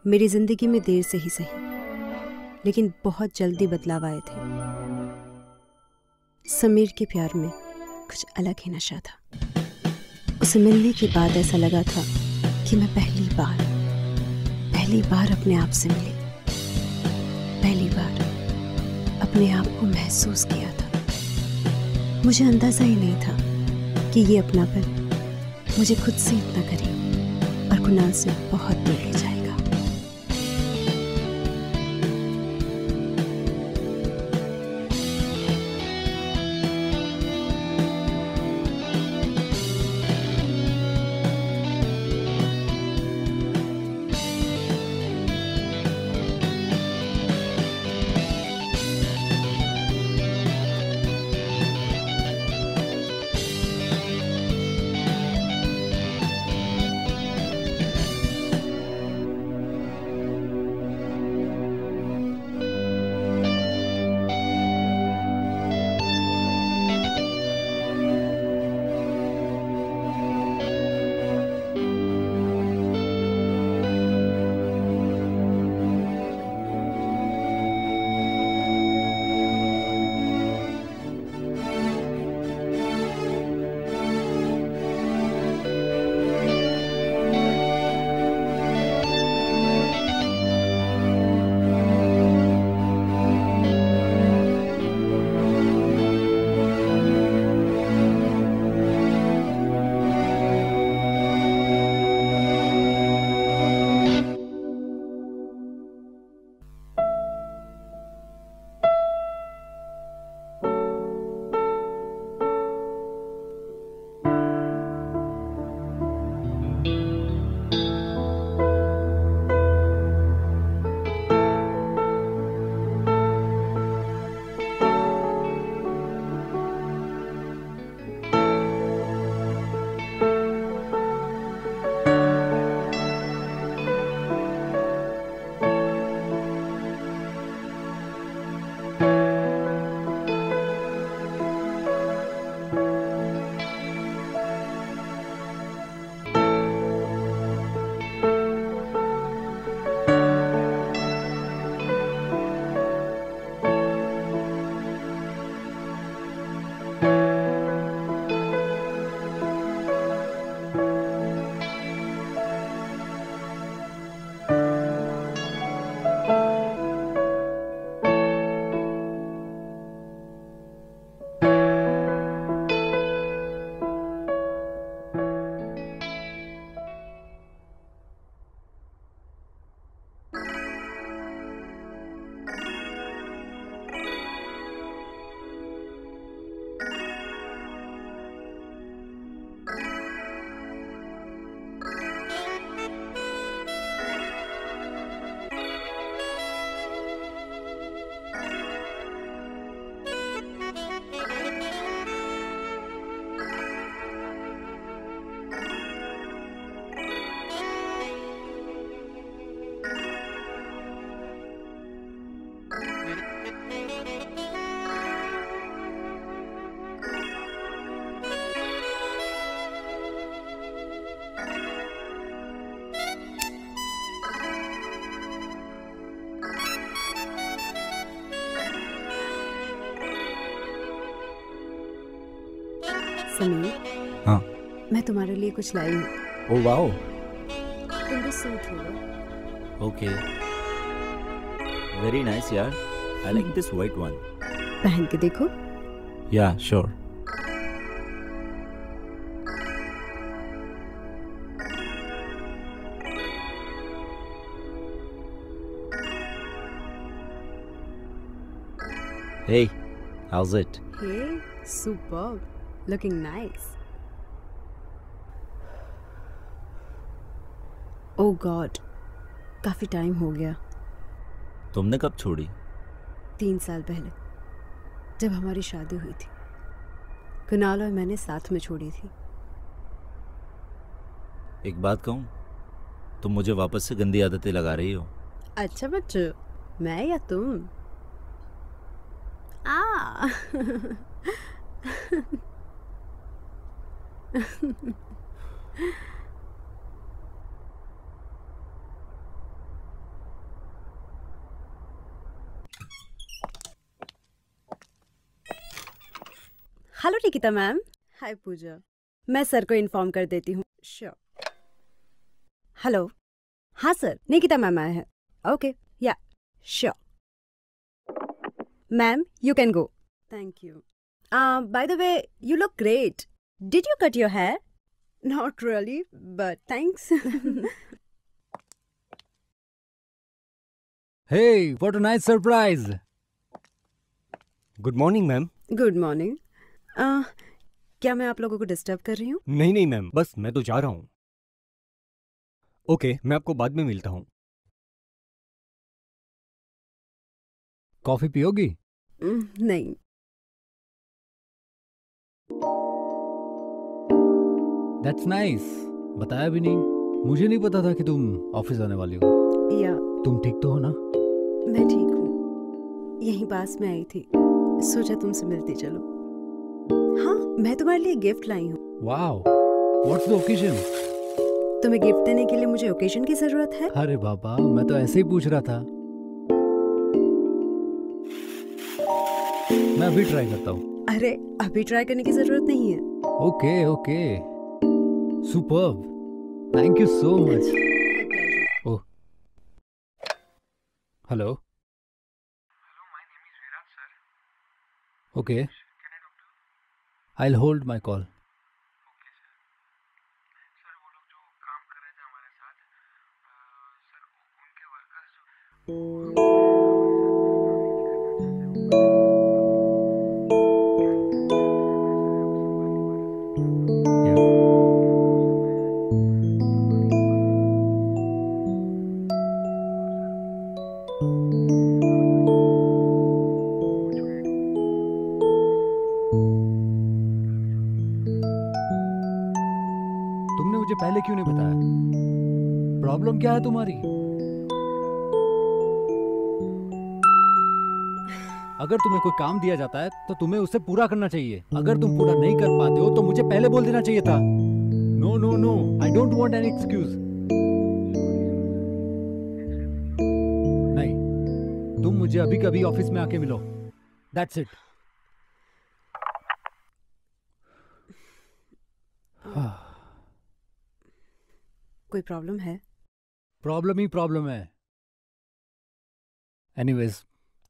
मेरी जिंदगी में देर से ही सही, लेकिन बहुत जल्दी बदलाव आए थे। समीर के प्यार में कुछ अलग ही नशा था। उसे मिलने के बाद ऐसा लगा था कि मैं पहली बार अपने आप से मिली, पहली बार अपने आप को महसूस किया था। मुझे अंदाजा ही नहीं था कि ये अपनापन मुझे खुद से इतना करीब और कुणाल से बहुत दूर ले जाएगा। समीर, हाँ, मैं तुम्हारे लिए कुछ लाई हूँ। ओह वाओ, तुम भी सूट हो। ओके, वेरी नाइस यार, I like this white one. पहन के देखो। या sure. Hey, how's it? Hey, superb. Looking nice. Oh God, काफी टाइम हो गया। तुमने कब छोड़ी? 3 साल पहले, जब हमारी शादी हुई थी। कुणाल और मैंने साथ में छोड़ी थी। एक बात कहूँ, तुम मुझे वापस से गंदी आदतें लगा रही हो। अच्छा बच्चों, मैं या तुम? Hello Nikita ma'am. Hi Puja. मैं सर को इन्फॉर्म कर देती हूँ। श्योर। हेलो। हाँ सर, निकिता मैम आए हैं। Okay, yeah sure. Ma'am you can go. Thank you. By the way you look great. Did you cut your hair? Not really but thanks. Hey, what a nice surprise! Good morning ma'am. Good morning. क्या मैं आप लोगों को disturb कर रही हूँ? नहीं नहीं मैम, बस मैं तो जा रहा हूँ। ओके, मैं आपको बाद में मिलता हूँ। कॉफी पियोगी? नहीं। That's nice. बताया भी नहीं। मुझे नहीं पता था कि तुम ऑफिस आने वाली हो। या तुम ठीक तो हो ना? मैं ठीक हूँ। यहीं पास में आई थी, सोचा तुमसे मिलती चलो। हाँ, मैं तुम्हारे लिए गिफ्ट लाई हूँ। Wow. What's the occasion? तुम्हें गिफ्ट देने के लिए मुझे ओकेजन की जरूरत है? अरे बाबा, मैं तो ऐसे ही पूछ रहा था। मैं अभी ट्राई करता हूँ। अरे अभी ट्राई करने की जरूरत नहीं है। Okay okay, superb, thank you so much. Oh, hello. Okay, I will hold my call. तुमने मुझे पहले क्यों नहीं बताया? प्रॉब्लम क्या है तुम्हारी? अगर तुम्हें कोई काम दिया जाता है तो तुम्हें उसे पूरा करना चाहिए। अगर तुम पूरा नहीं कर पाते हो तो मुझे पहले बोल देना चाहिए था। No no no, I don't want any excuse. नहीं, तुम मुझे अभी कभी ऑफिस में आके मिलो, दैट्स इट। कोई प्रॉब्लम है? प्रॉब्लम ही प्रॉब्लम है। एनीवेज,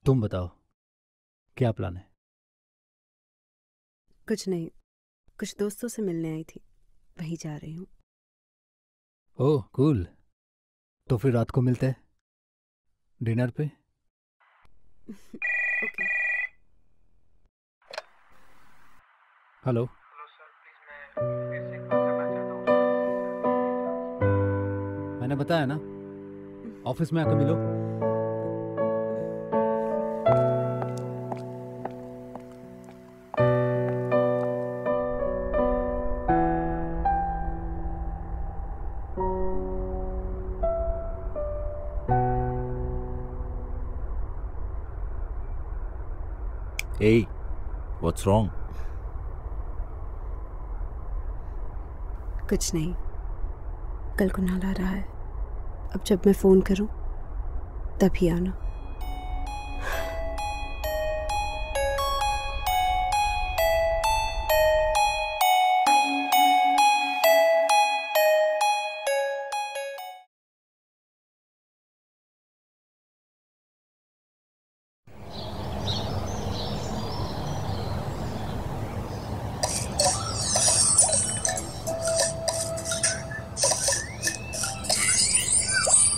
तुम बताओ, क्या प्लान है? कुछ नहीं, कुछ दोस्तों से मिलने आई थी, वहीं जा रही हूँ। ओह कूल, तो फिर रात को मिलते हैं डिनर पे। ओके। हेलो सर, प्लीज मैं फिर से कॉल करना चाहता हूँ। मैंने बताया ना, ऑफिस में आकर मिलो। Hey, what's wrong? कुछ नहीं, कल कुणाल आ रहा है। अब जब मैं फोन करूं तभी आना।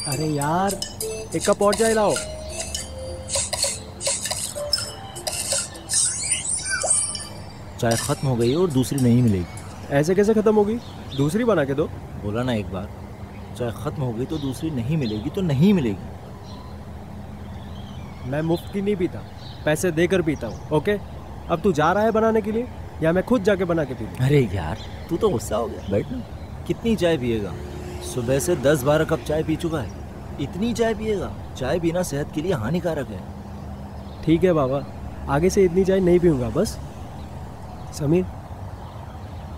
अरे यार, एक कप और चाय लाओ। चाय खत्म हो गई और दूसरी नहीं मिलेगी। ऐसे कैसे खत्म होगी? दूसरी बना के दो। बोला ना एक बार, चाय खत्म हो गई तो दूसरी नहीं मिलेगी तो नहीं मिलेगी। मैं मुफ्त की नहीं पीता, पैसे देकर पीता हूँ। ओके, अब तू जा रहा है बनाने के लिए या मैं खुद जाके बना के पी लूं? अरे यार, तू तो गुस्सा हो गया। बैठ ना। कितनी चाय पिएगा? सुबह से 10-12 कप चाय पी चुका है। इतनी चाय पिएगा? चाय पीना सेहत के लिए हानिकारक है। ठीक है बाबा, आगे से इतनी चाय नहीं पीऊंगा बस। समीर,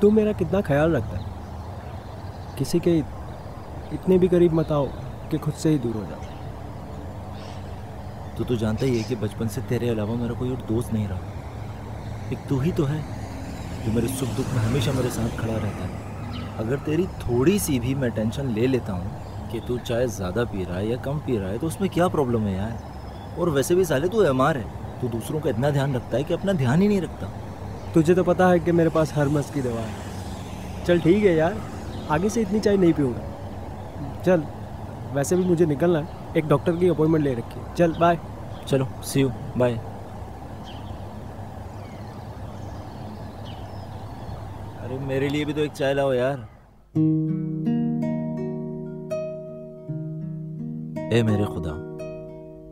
तू मेरा कितना ख्याल रखता है। किसी के इतने भी करीब मत आओ कि खुद से ही दूर हो जाओ। तू तो जानता ही है कि बचपन से तेरे अलावा मेरा कोई और दोस्त नहीं रहा। एक तू ही तो है जो मेरे सुख दुख में हमेशा मेरे साथ खड़ा रहता है। अगर तेरी थोड़ी सी भी मैं टेंशन ले लेता हूँ कि तू चाय ज़्यादा पी रहा है या कम पी रहा है तो उसमें क्या प्रॉब्लम है यार। और वैसे भी साले तू एमआर है, तू दूसरों का इतना ध्यान रखता है कि अपना ध्यान ही नहीं रखता। तुझे तो पता है कि मेरे पास हर मस की दवा है। चल ठीक है यार, आगे से इतनी चाय नहीं पीऊँगा। चल, वैसे भी मुझे निकलना है, एक डॉक्टर की अपॉइंटमेंट ले रखी है। चल बाय। चलो सी यू, बाय। अरे मेरे लिए भी तो एक चाय लाओ यार। ए मेरे खुदा,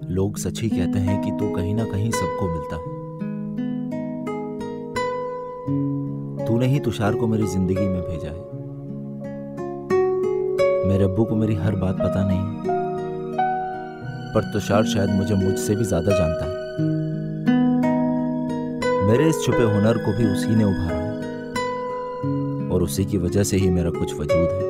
लोग सच ही कहते हैं कि तू कहीं ना कहीं सबको मिलता है। तूने ही तुषार को मेरी जिंदगी में भेजा है। मेरे अब्बू को मेरी हर बात पता नहीं, पर तुषार शायद मुझे मुझसे भी ज्यादा जानता है। मेरे इस छुपे हुनर को भी उसी ने उभारा है और उसी की वजह से ही मेरा कुछ वजूद है।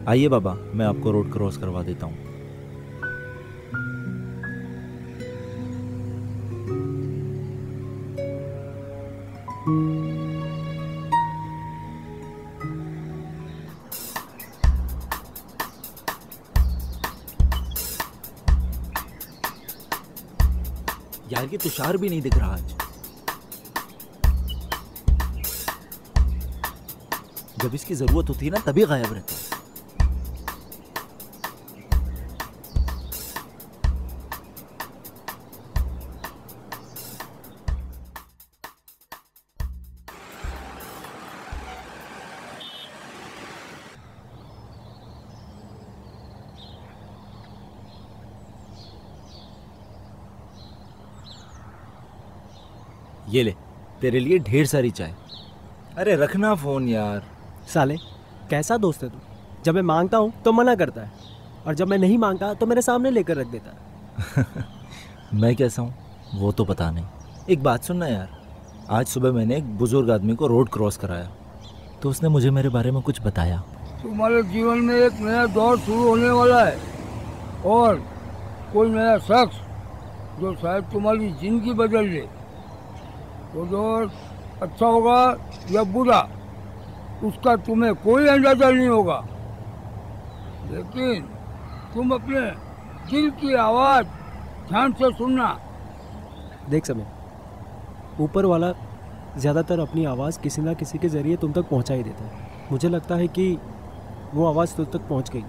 आइए बाबा, मैं आपको रोड क्रॉस करवा देता हूँ। यार ये तुषार भी नहीं दिख रहा आज। जब इसकी जरूरत होती है ना तभी गायब रहता है। ये ले, तेरे लिए ढेर सारी चाय। अरे रखना फोन यार। साले, कैसा दोस्त है तू? जब मैं मांगता हूँ तो मना करता है, और जब मैं नहीं मांगता तो मेरे सामने लेकर रख देता है। मैं कैसा हूँ वो तो पता नहीं। एक बात सुनना यार, आज सुबह मैंने एक बुजुर्ग आदमी को रोड क्रॉस कराया तो उसने मुझे मेरे बारे में कुछ बताया। तुम्हारे जीवन में एक नया दौर शुरू होने वाला है और कोई नया शख्स जो शायद तुम्हारी जिंदगी बदल दे। वो दौर अच्छा होगा या बुरा उसका तुम्हें कोई अंदाजा नहीं होगा, लेकिन तुम अपने दिल की आवाज़ ध्यान से सुनना। देख समय, ऊपर वाला ज़्यादातर अपनी आवाज़ किसी ना किसी के ज़रिए तुम तक पहुंचा ही देता है। मुझे लगता है कि वो आवाज़ तुम तक पहुंच गई।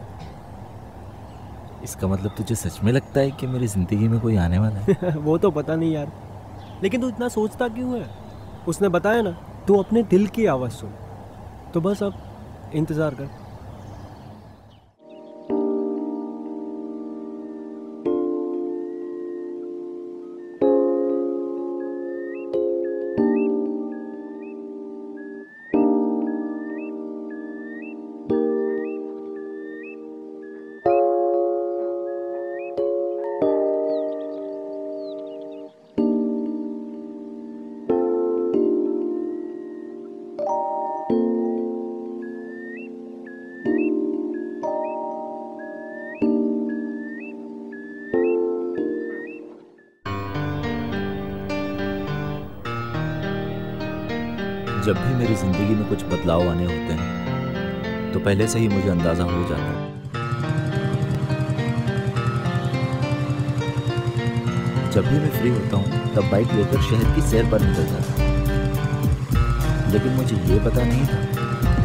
इसका मतलब तुझे सच में लगता है कि मेरी ज़िंदगी में कोई आने वाला है? वो तो पता नहीं यार, लेकिन तू इतना सोचता क्यों है? उसने बताया ना, तू अपने दिल की आवाज़ सुन। तो बस अब इंतज़ार कर। जब भी मेरी जिंदगी में कुछ बदलाव आने होते हैं तो पहले से ही मुझे अंदाजा हो जाता है। जब भी मैं फ्री होता हूँ तब बाइक लेकर शहर की सैर पर निकल जाता हूँ, लेकिन मुझे ये पता नहीं था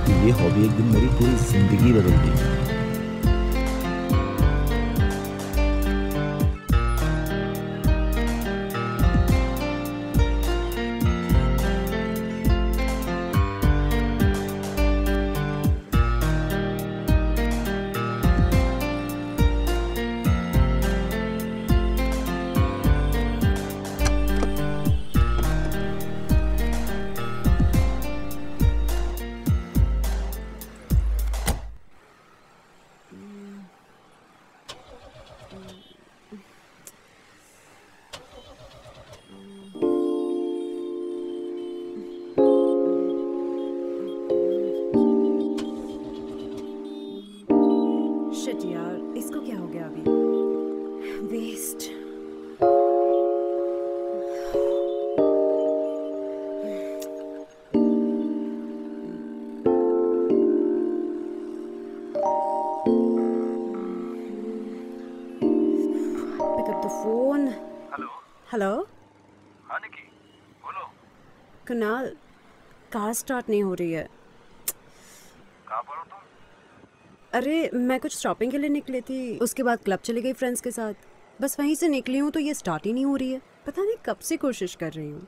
कि ये हॉबी एक दिन मेरी पूरी जिंदगी बदल देगी। Waste. Pick up the phone. Hello hello हाँ निकी बोलो कुणाल, कार स्टार्ट नहीं हो रही है। कहाँ पर हो तुम? अरे मैं कुछ शॉपिंग के लिए निकली थी, उसके बाद क्लब चली गई फ्रेंड्स के साथ। बस वहीं से निकली हूँ तो ये स्टार्ट ही नहीं हो रही है। पता नहीं कब से कोशिश कर रही हूँ।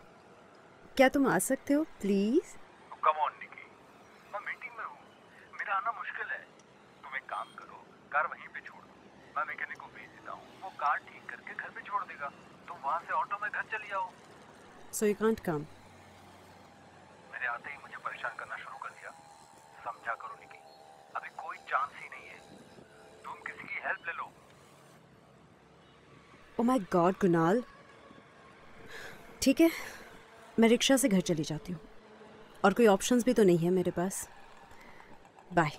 क्या तुम आ सकते हो प्लीज़? कम ऑन निकी, मैं मीटिंग में हूँ, मेरा आना मुश्किल है। तुम एक काम करो, कार वहीं पे छोड़ दो, मैं मैकेनिक को भेज देता हूँ, वो कार ठीक करके घर पे छोड़ देगा। तुम वहाँ से ऑटो में घर चली आओ। So you can't come? मेरे आते ही मुझे परेशान करना शुरू कर दिया। समझा करो निकी, अभी कोई चांस ही नहीं है, तुम किसी की हेल्प ले लो। ओ माय गॉड कुणाल, ठीक है मैं रिक्शा से घर चली जाती हूँ, और कोई ऑप्शंस भी तो नहीं है मेरे पास। बाय।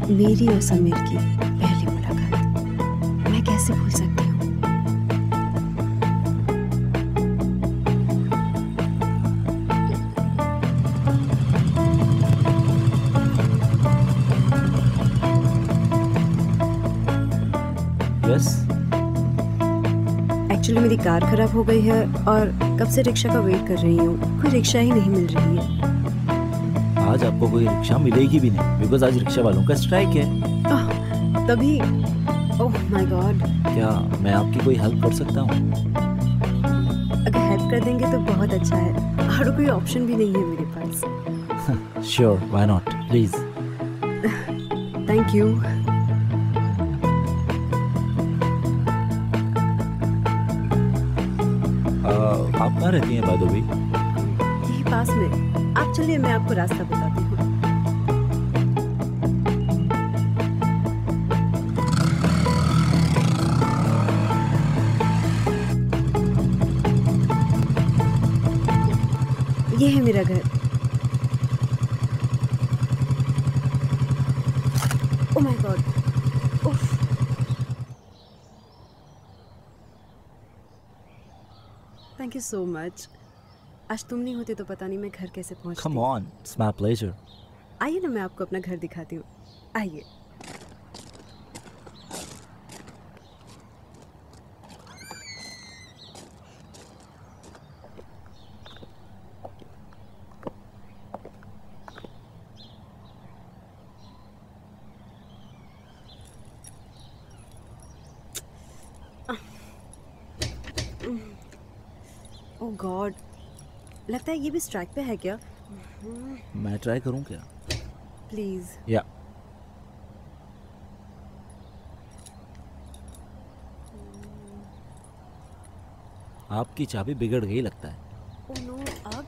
मेरी और समीर की पहली मुलाकात मैं कैसे भूल सकती हूँ? यस एक्चुअली मेरी कार खराब हो गई है और कब से रिक्शा का वेट कर रही हूँ, कोई रिक्शा ही नहीं मिल रही है। आज आपको कोई रिक्शा मिलेगी भी नहीं, बिकॉज आज रिक्शा वालों का स्ट्राइक है। तभी ओह माय गॉड, क्या मैं आपकी कोई हेल्प कर सकता हूँ? अगर हेल्प कर देंगे तो बहुत अच्छा है, और कोई ऑप्शन भी नहीं है मेरे पास। Sure, why not, please. Thank you. आप कहाँ रहती हैं बाय द वे? यही पास में। आप चलिए मैं आपको रास्ता बताती हूँ। ये है मेरा घर। ओह माय गॉड, उफ। Thank you so much. आज तुम नहीं होते तो पता नहीं मैं घर कैसे पहुंचती। Come on, it's my pleasure. आइए ना मैं आपको अपना घर दिखाती हूँ, आइए। ओह गॉड, लगता है ये भी स्ट्राइक पे है क्या? मैं ट्राई करूँ क्या? प्लीज। या आपकी चाबी बिगड़ गई लगता है। ओह नो, अब?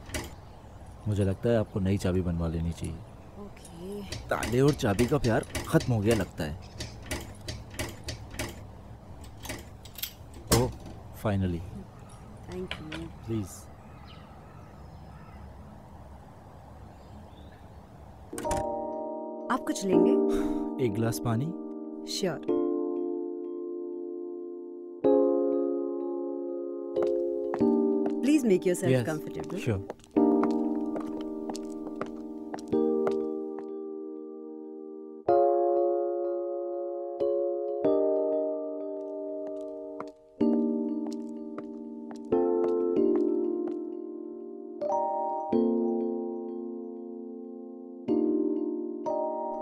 मुझे लगता है आपको नई चाबी बनवा लेनी चाहिए। ओके। ताले और चाबी का प्यार खत्म हो गया लगता है। ओह फाइनली, थैंक यू। प्लीज। आप कुछ लेंगे? एक गिलास पानी। Sure. Please make yourself comfortable. Sure.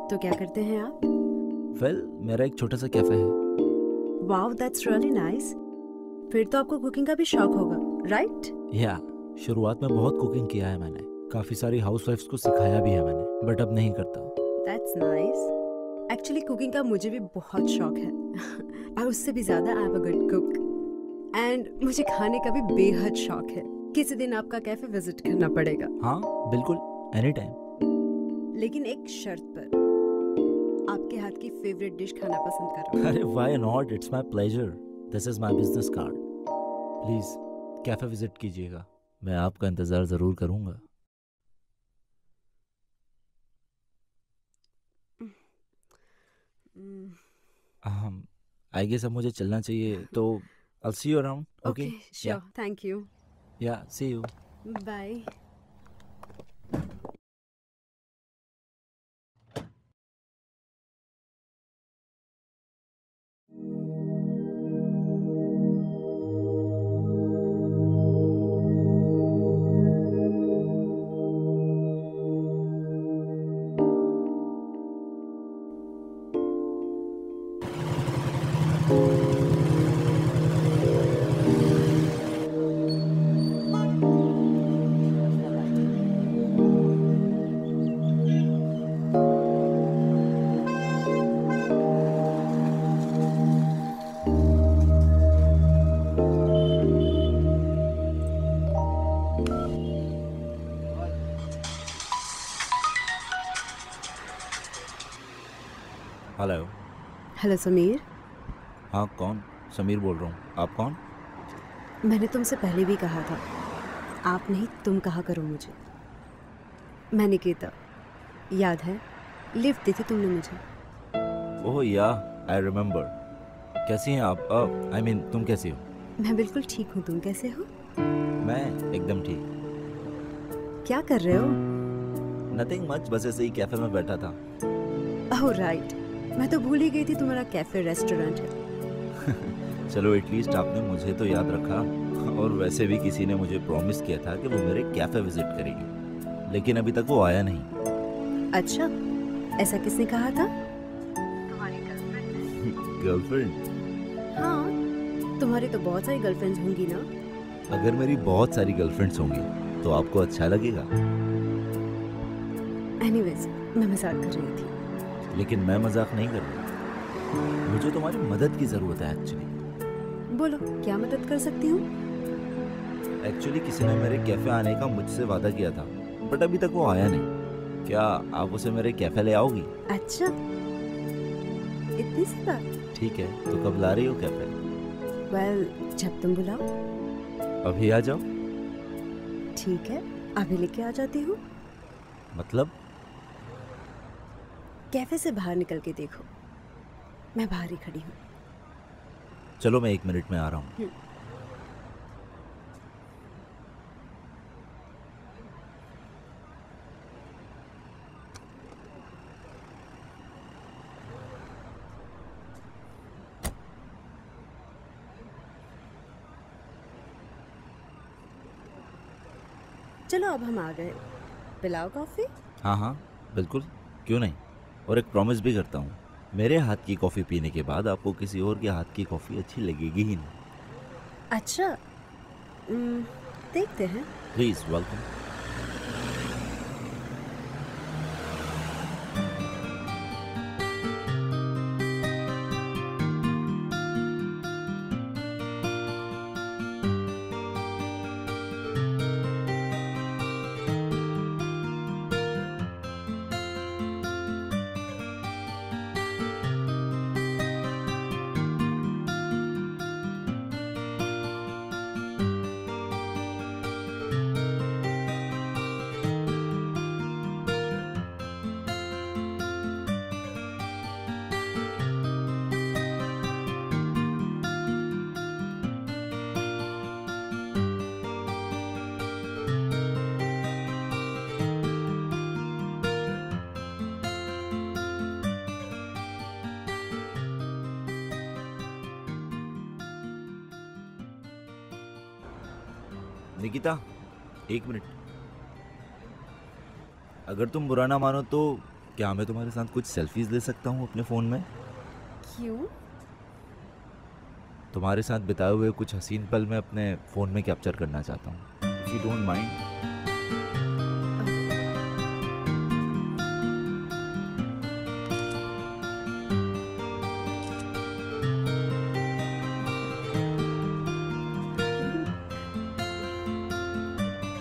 तो क्या करते हैं आप? वेल मेरा एक छोटा सा कैफे है। Wow, that's really nice. फिर तो आपको कुकिंग का भी शौक होगा, राइट? या शुरुआत में बहुत कुकिंग किया है मैंने, काफी सारी हाउसवाइफ्स को सिखाया भी है मैंने, बट अब नहीं करता। That's nice. एक्चुअली कुकिंग का मुझे भी बहुत शौक है और उससे भी ज्यादा I am a good cook and मुझे खाने का भी बेहद शौक है। किसी दिन आपका कैफे विजिट करना पड़ेगा। हाँ बिल्कुल, एनी टाइम। लेकिन एक शर्त पर, आपके हाथ की फेवरेट डिश खाना पसंद कर रहा हूँ। अरे why not, it's my pleasure, this is my business card. Please cafe visit कीजिएगा, मैं आपका इंतजार जरूर करूंगा। आई गेस अब मुझे चलना चाहिए, तो I'll see you around. Okay? sure. Thank you. Yeah, see you. Bye. Hello. Hello Sameer. हाँ कौन? समीर बोल रहा हूँ, आप कौन? मैंने तुमसे पहले भी कहा था, आप नहीं तुम कहा करो मुझे। मैं निकिता, याद है? लिफ्ट दी थी तुमने मुझे। ओह या, आई रिमेम्बर। कैसी हैं आप? आई मीन तुम कैसी हो? मैं बिल्कुल ठीक हूँ, तुम कैसे हो? मैं एकदम ठीक। क्या कर रहे हो? नथिंग मच, बस ऐसे ही कैफे में बैठा था। ओह राइट, मैं तो भूल ही गई थी तुम्हारा कैफे रेस्टोरेंट है। चलो एटलीस्ट आपने मुझे तो याद रखा। और वैसे भी किसी ने मुझे प्रॉमिस किया था कि वो मेरे कैफे विजिट करेगी, लेकिन अभी तक वो आया नहीं। अच्छा, ऐसा किसने कहा था? तुम्हारी गर्लफ्रेंड। गर्लफ्रेंड? हाँ, तुम्हारी तो बहुत सारी गर्लफ्रेंड्स होंगी ना। अगर मेरी बहुत सारी गर्लफ्रेंड्स होंगी तो आपको अच्छा लगेगा। एनीवेज, मैं मजाक कर रही थी। लेकिन मैं मजाक नहीं कर रहा, मुझे तुम्हारी मदद की जरूरत है एक्चुअली। बोलो, क्या मदद कर सकती हूँ? एक्चुअली किसी ने मेरे कैफे आने का मुझसे वादा किया था, बट अभी तक वो आया नहीं। क्या आप उसे मेरे कैफे ले आओगी? अच्छा, इतनी सी बात। ठीक है, तो कब ला रही हो कैफे? वेल, जब तुम बुलाओ। अभी आ जाओ। ठीक है, अभी लेके आ जाती हूँ। मतलब? कैफे से बाहर निकल के देखो, मैं बाहर ही खड़ी हूँ। चलो मैं 1 मिनट में आ रहा हूँ। चलो अब हम आ गए, पिलाओ कॉफी। हाँ हाँ बिल्कुल, क्यों नहीं। और एक प्रॉमिस भी करता हूँ, मेरे हाथ की कॉफ़ी पीने के बाद आपको किसी और के हाथ की कॉफ़ी अच्छी लगेगी ही नहीं। अच्छा, देखते हैं। Please welcome. निकिता, 1 मिनट। अगर तुम बुरा ना मानो तो क्या मैं तुम्हारे साथ कुछ सेल्फीज ले सकता हूँ अपने फ़ोन में? क्यों? तुम्हारे साथ बिताए हुए कुछ हसीन पल मैं अपने फ़ोन में कैप्चर करना चाहता हूँ। If you don't mind.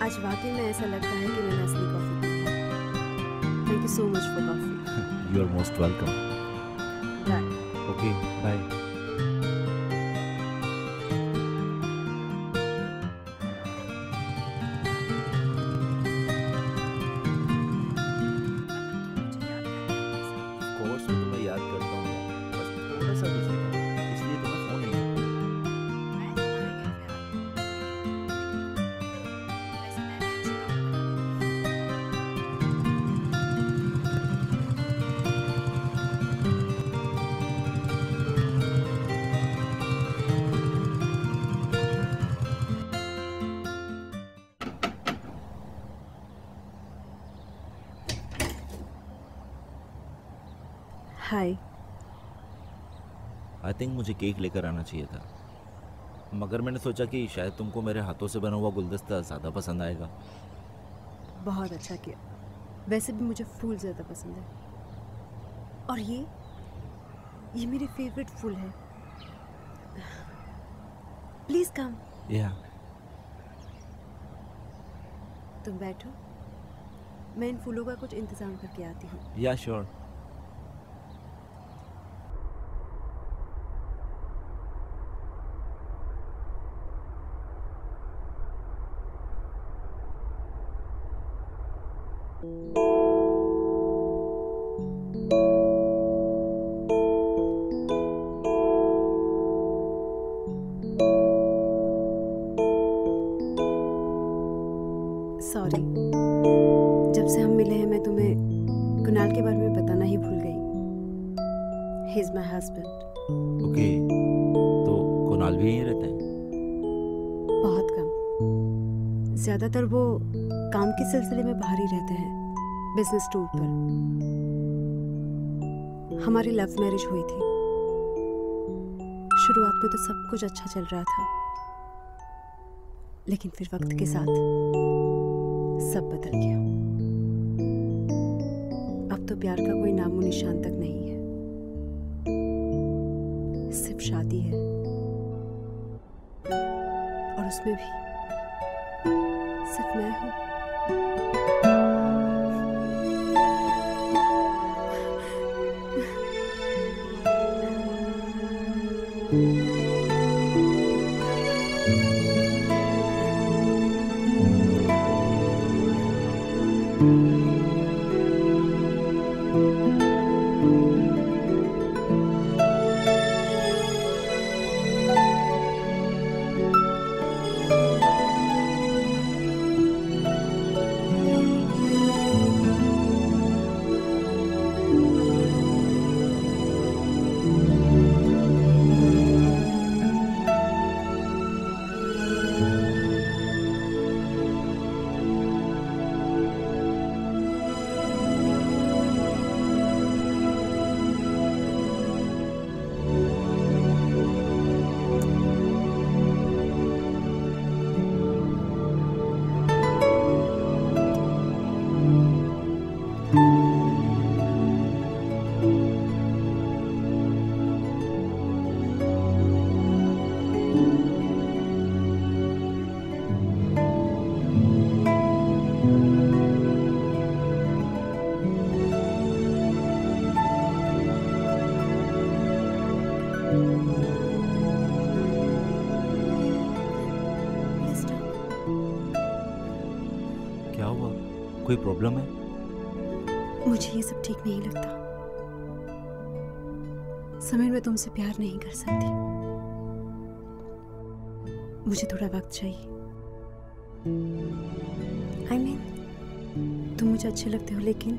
आज वाकई में ऐसा लगता है कि मैंने असली कॉफ़ी पी है। Thank you so much for coffee. You are most welcome. Bye. Okay bye. Course में तुम्हें याद करता हूँ यार, बस थोड़ा सा बिजी था, इसलिए तुम्हें फ़ोन नहीं किया। हाय। आई थिंक मुझे केक लेकर आना चाहिए था, मगर मैंने सोचा कि शायद तुमको मेरे हाथों से बना हुआ गुलदस्ता ज़्यादा पसंद आएगा। बहुत अच्छा किया। वैसे भी मुझे फूल ज़्यादा पसंद है, और ये मेरे फेवरेट फूल है। प्लीज़ कम। या तुम बैठो, मैं इन फूलों का कुछ इंतज़ाम करके आती हूँ। या श्योर। सॉरी, जब से हम मिले हैं मैं तुम्हें कुणाल के बारे में बताना ही भूल गई। He is my husband. Okay, तो कुणाल भी यहीं रहते हैं? बहुत कम, ज़्यादातर वो काम के सिलसिले में बाहर ही रहते हैं, बिजनेस टूर पर। हमारी लव मैरिज हुई थी। शुरुआत में तो सब कुछ अच्छा चल रहा था, लेकिन फिर वक्त के साथ सब बदल गया। अब तो प्यार का कोई नामो निशान तक नहीं है, सिर्फ शादी है, और उसमें भी सिर्फ मैं हूँ। क्या हुआ? कोई प्रॉब्लम है? मुझे ये सब ठीक नहीं लगता। समीर, मैं तुमसे प्यार नहीं कर सकती। मुझे थोड़ा वक्त चाहिए। I mean, तुम मुझे अच्छे लगते हो, लेकिन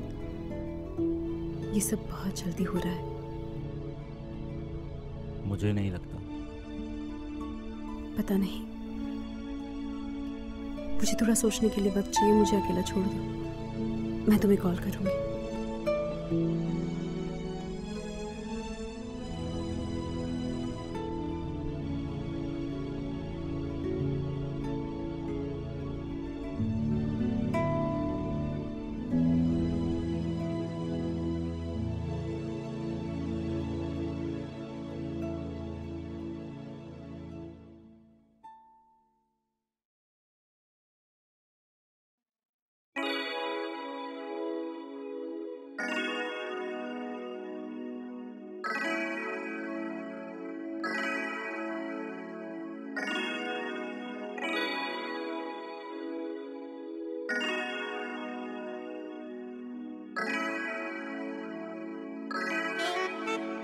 ये सब बहुत जल्दी हो रहा है। मुझे नहीं लगता। पता नहीं, मुझे थोड़ा सोचने के लिए वक्त चाहिए। मुझे अकेला छोड़ दो, मैं तुम्हें कॉल करूंगी।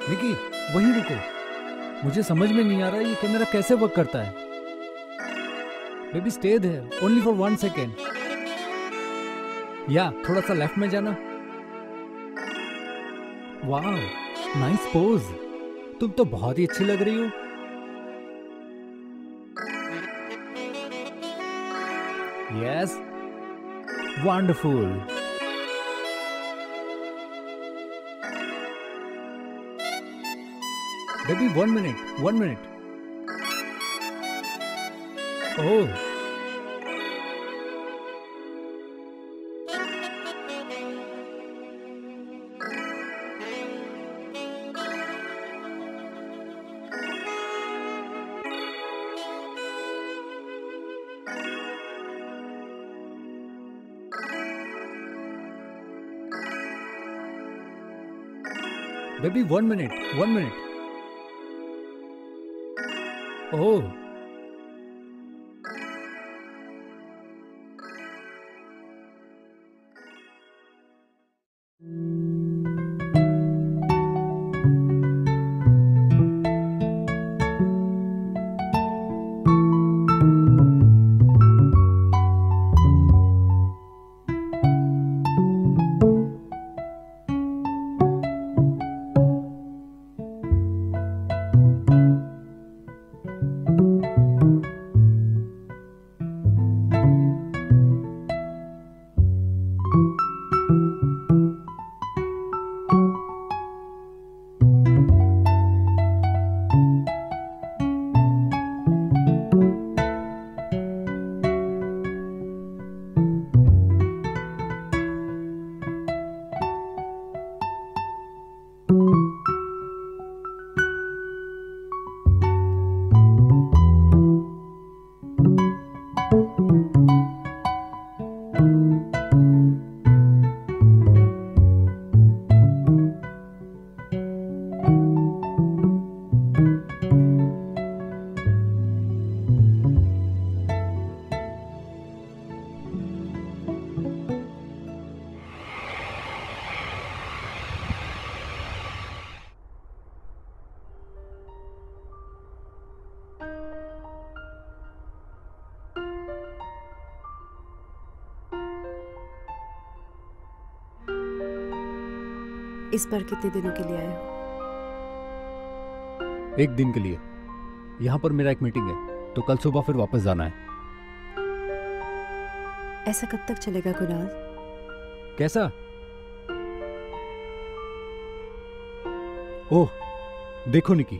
निकी वहीं रुको, मुझे समझ में नहीं आ रहा ये कैमरा कैसे वर्क करता है। Baby stay there only for 1 second. या थोड़ा सा लेफ्ट में जाना। वाह नाइस पोज, तुम तो बहुत ही अच्छी लग रही हो। Yes wonderful. Baby 1 minute 1 minute. Oh baby 1 minute 1 minute. Oh इस बार कितने दिनों के लिए आए हो? 1 दिन के लिए। यहाँ पर मेरा एक मीटिंग है तो कल सुबह फिर वापस जाना है। ऐसा कब तक चलेगा कुणाल? कैसा? ओह देखो निकी,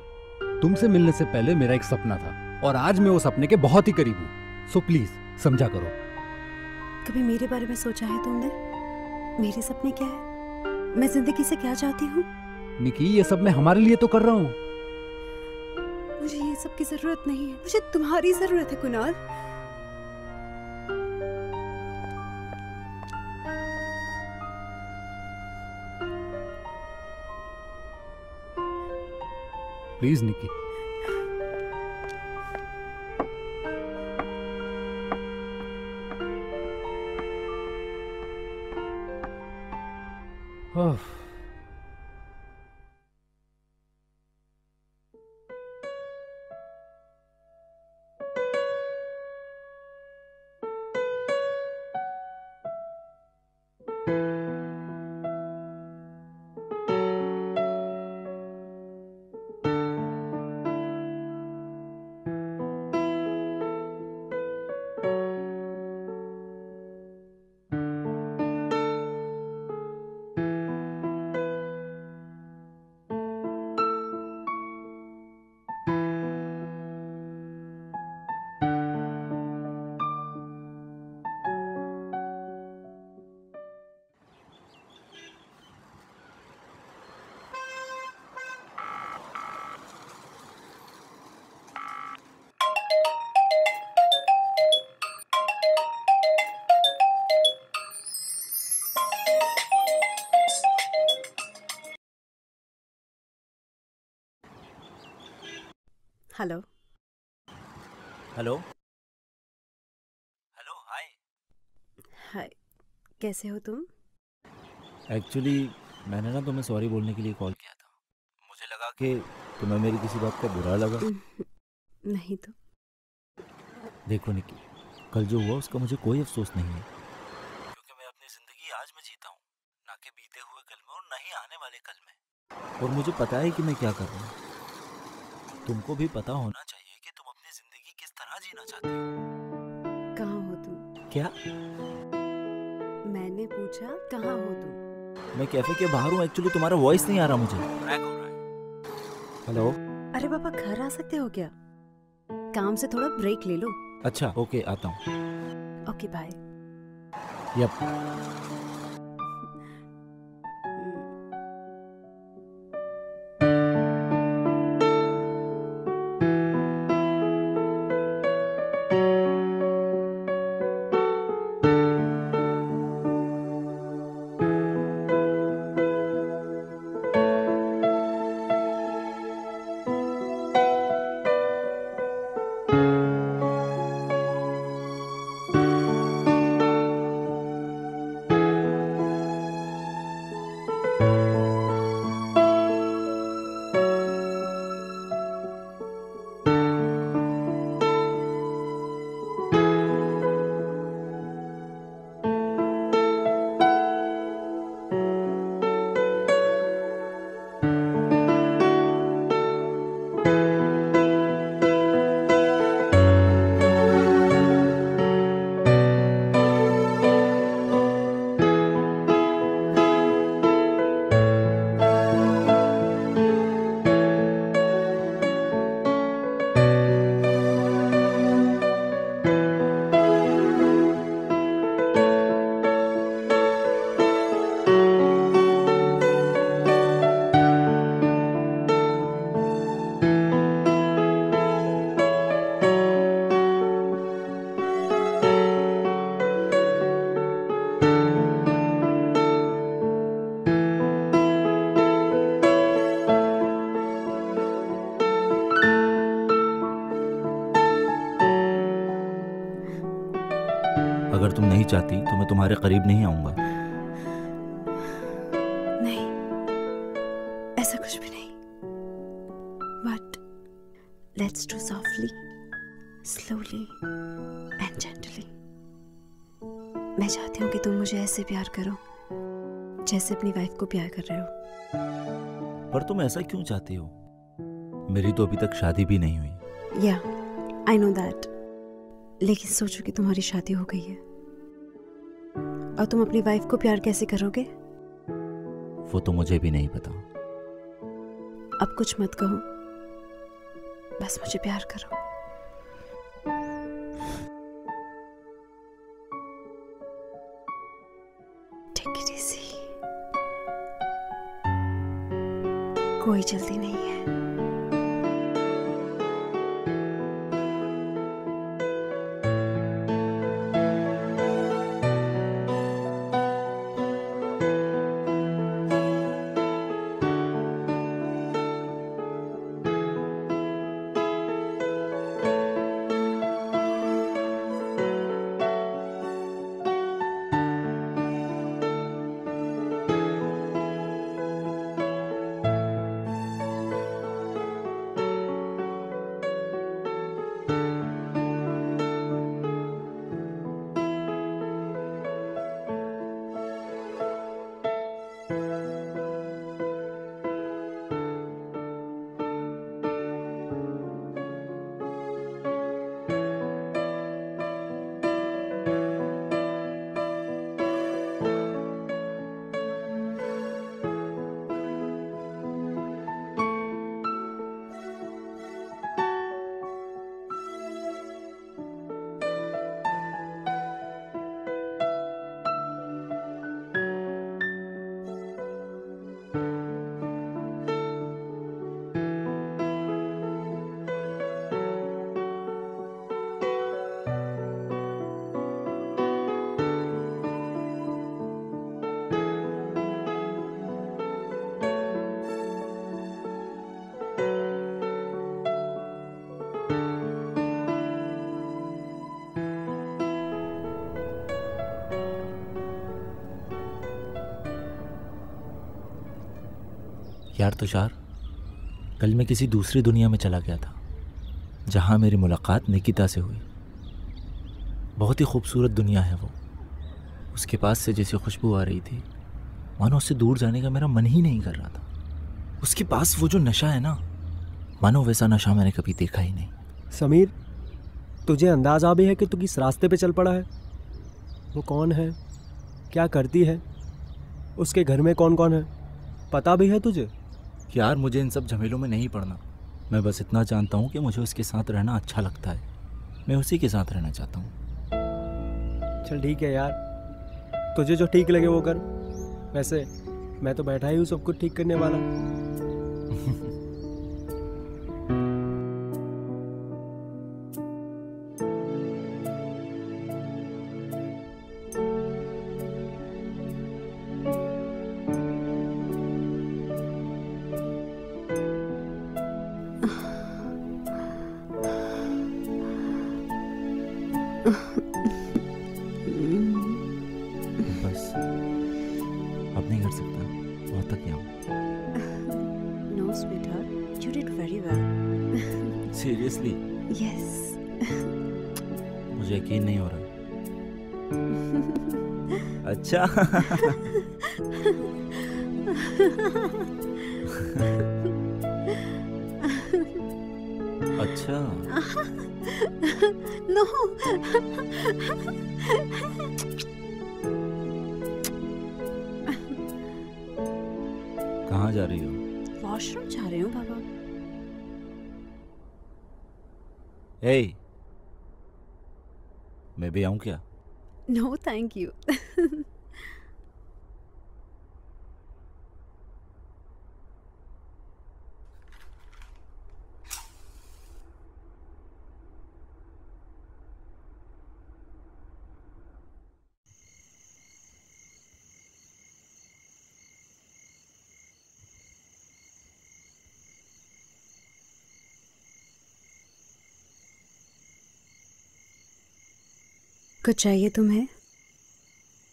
तुमसे मिलने से पहले मेरा एक सपना था और आज मैं वो सपने के बहुत ही करीब हूँ। सो प्लीज समझा करो। कभी मेरे बारे में सोचा है तुमने? मेरे सपने क्या है? मैं जिंदगी से क्या चाहती हूँ? निकी ये सब मैं हमारे लिए तो कर रहा हूँ। मुझे ये सब की जरूरत नहीं है, मुझे तुम्हारी जरूरत है Kunal. Please Nikki. Oh hello. Hello hello hi. Hi, कैसे हो तुम? एक्चुअली मैंने ना तुम्हें सॉरी बोलने के लिए कॉल किया था। मुझे लगा के तुम्हें मेरी किसी बात का बुरा लगा? नहीं तो। देखो निकी, कल जो हुआ उसका मुझे कोई अफसोस नहीं है, क्योंकि मैं अपनी जिंदगी आज में जीता हूँ, ना कि बीते हुए कल में और ना ही आने वाले कल में। और मुझे पता है कि मैं क्या कर रहा हूँ। तुमको भी पता होना चाहिए कि तुम अपनी जिंदगी किस तरह जीना चाहती हो। कहाँ हो तुम? क्या? मैंने पूछा कहाँ हो तुम? मैं कैफे के बाहर हूँ। एक्चुअली तुम्हारा वॉइस नहीं आ रहा मुझे, क्रैक हो रहा है। हेलो। अरे पापा, घर आ सकते हो क्या? काम से थोड़ा ब्रेक ले लो। अच्छा ओके, आता हूँ। Okay bye. यप। अगर तुम नहीं चाहती तो मैं तुम्हारे करीब नहीं आऊंगा। नहीं, ऐसा कुछ भी नहीं। But let's do softly, slowly and gently. मैं चाहती हूँ कि तुम मुझे ऐसे प्यार करो जैसे अपनी वाइफ को प्यार कर रहे हो। पर तुम ऐसा क्यों चाहती हो? मेरी तो अभी तक शादी भी नहीं हुई। या आई नो दैट, लेकिन सोचो कि तुम्हारी शादी हो गई है और तुम अपनी वाइफ को प्यार कैसे करोगे? वो तो मुझे भी नहीं पता। अब कुछ मत कहो, बस मुझे प्यार करो। टेक इट इजी, कोई जल्दी नहीं है। यार तुषार, कल मैं किसी दूसरी दुनिया में चला गया था जहाँ मेरी मुलाकात निकिता से हुई। बहुत ही खूबसूरत दुनिया है वो। उसके पास से जैसी खुशबू आ रही थी, मानो उससे दूर जाने का मेरा मन ही नहीं कर रहा था। उसके पास वो जो नशा है ना, मानो वैसा नशा मैंने कभी देखा ही नहीं। समीर, तुझे अंदाजा भी है कि तू किस रास्ते पे चल पड़ा है? वो कौन है, क्या करती है, उसके घर में कौन कौन है, पता भी है तुझे? यार मुझे इन सब झमेलों में नहीं पड़ना। मैं बस इतना जानता हूँ कि मुझे उसके साथ रहना अच्छा लगता है। मैं उसी के साथ रहना चाहता हूँ। चल ठीक है यार, तुझे जो ठीक लगे वो कर। वैसे मैं तो बैठा ही हूँ सब कुछ ठीक करने वाला। बस अब नहीं कर सकता, बहुत थक गया हूँ। No, sweetheart, you did very well. Seriously Yes. मुझे यकीन नहीं हो रहा। अच्छा। अच्छा, No. कहाँ जा रही हो? वॉशरूम जा रही हूँ बाबा। ए, मैं भी आऊँ क्या? No, thank you. कुछ चाहिए तुम्हें?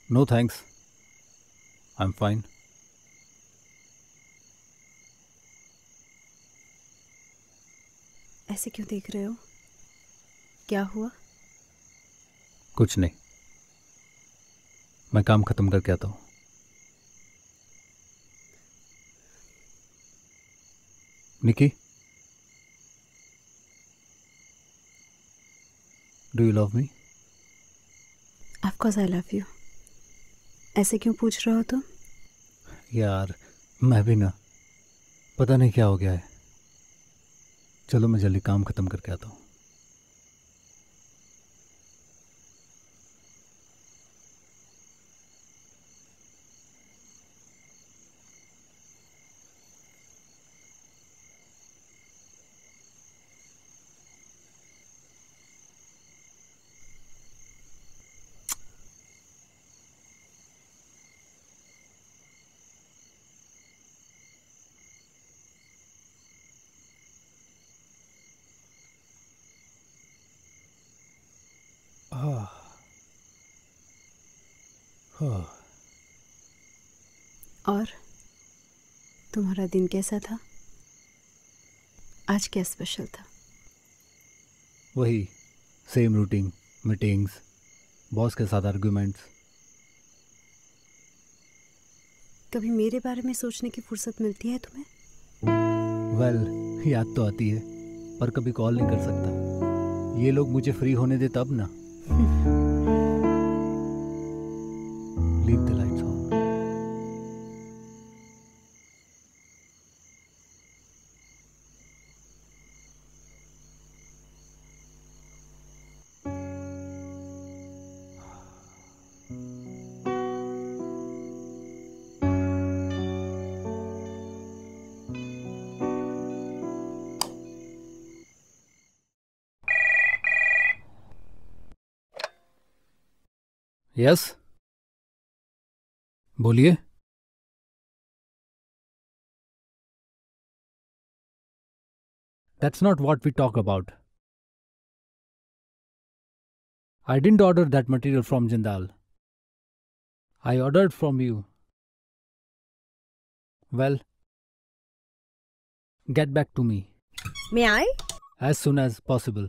No thanks, I am fine. ऐसे क्यों देख रहे हो? क्या हुआ? कुछ नहीं, मैं काम खत्म करके आता हूँ। Nikki, do you love me? Of course I love you. ऐसे क्यों पूछ रहे हो तुम? यार मैं भी ना, पता नहीं क्या हो गया है। चलो मैं जल्दी काम खत्म करके आता हूँ। और तुम्हारा दिन कैसा था? आज क्या स्पेशल था? वही सेम रूटीन, मीटिंग्स, बॉस के साथ आर्ग्यूमेंट्स। कभी मेरे बारे में सोचने की फुर्सत मिलती है तुम्हें? वेल, याद तो आती है, पर कभी कॉल नहीं कर सकता। ये लोग मुझे फ्री होने दे तब ना। Leave the lights on. Yes, बोलिए। That's not what we talk about. I didn't order that material from Jindal. I ordered from you. Well, Get back to me May I? as soon as possible.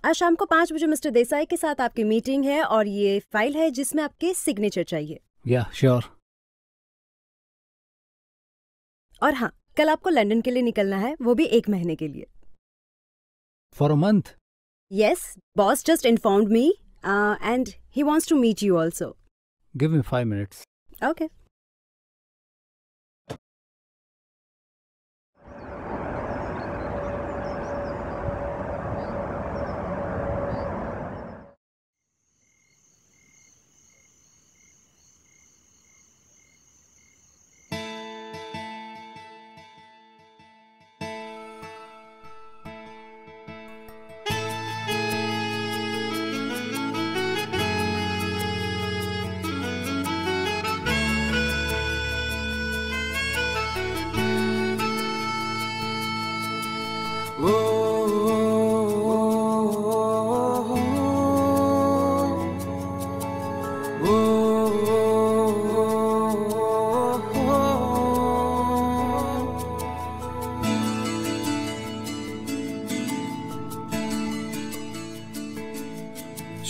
आज शाम को 5 बजे mister Desai के साथ आपकी meeting है और ये फाइल है जिसमें आपके सिग्नेचर चाहिए। Yeah, sure. और हाँ, कल आपको लंदन के लिए निकलना है, वो भी 1 महीने के लिए। For a month? Yes, boss just informed me and he wants to meet you also. Give me 5 minutes. Okay.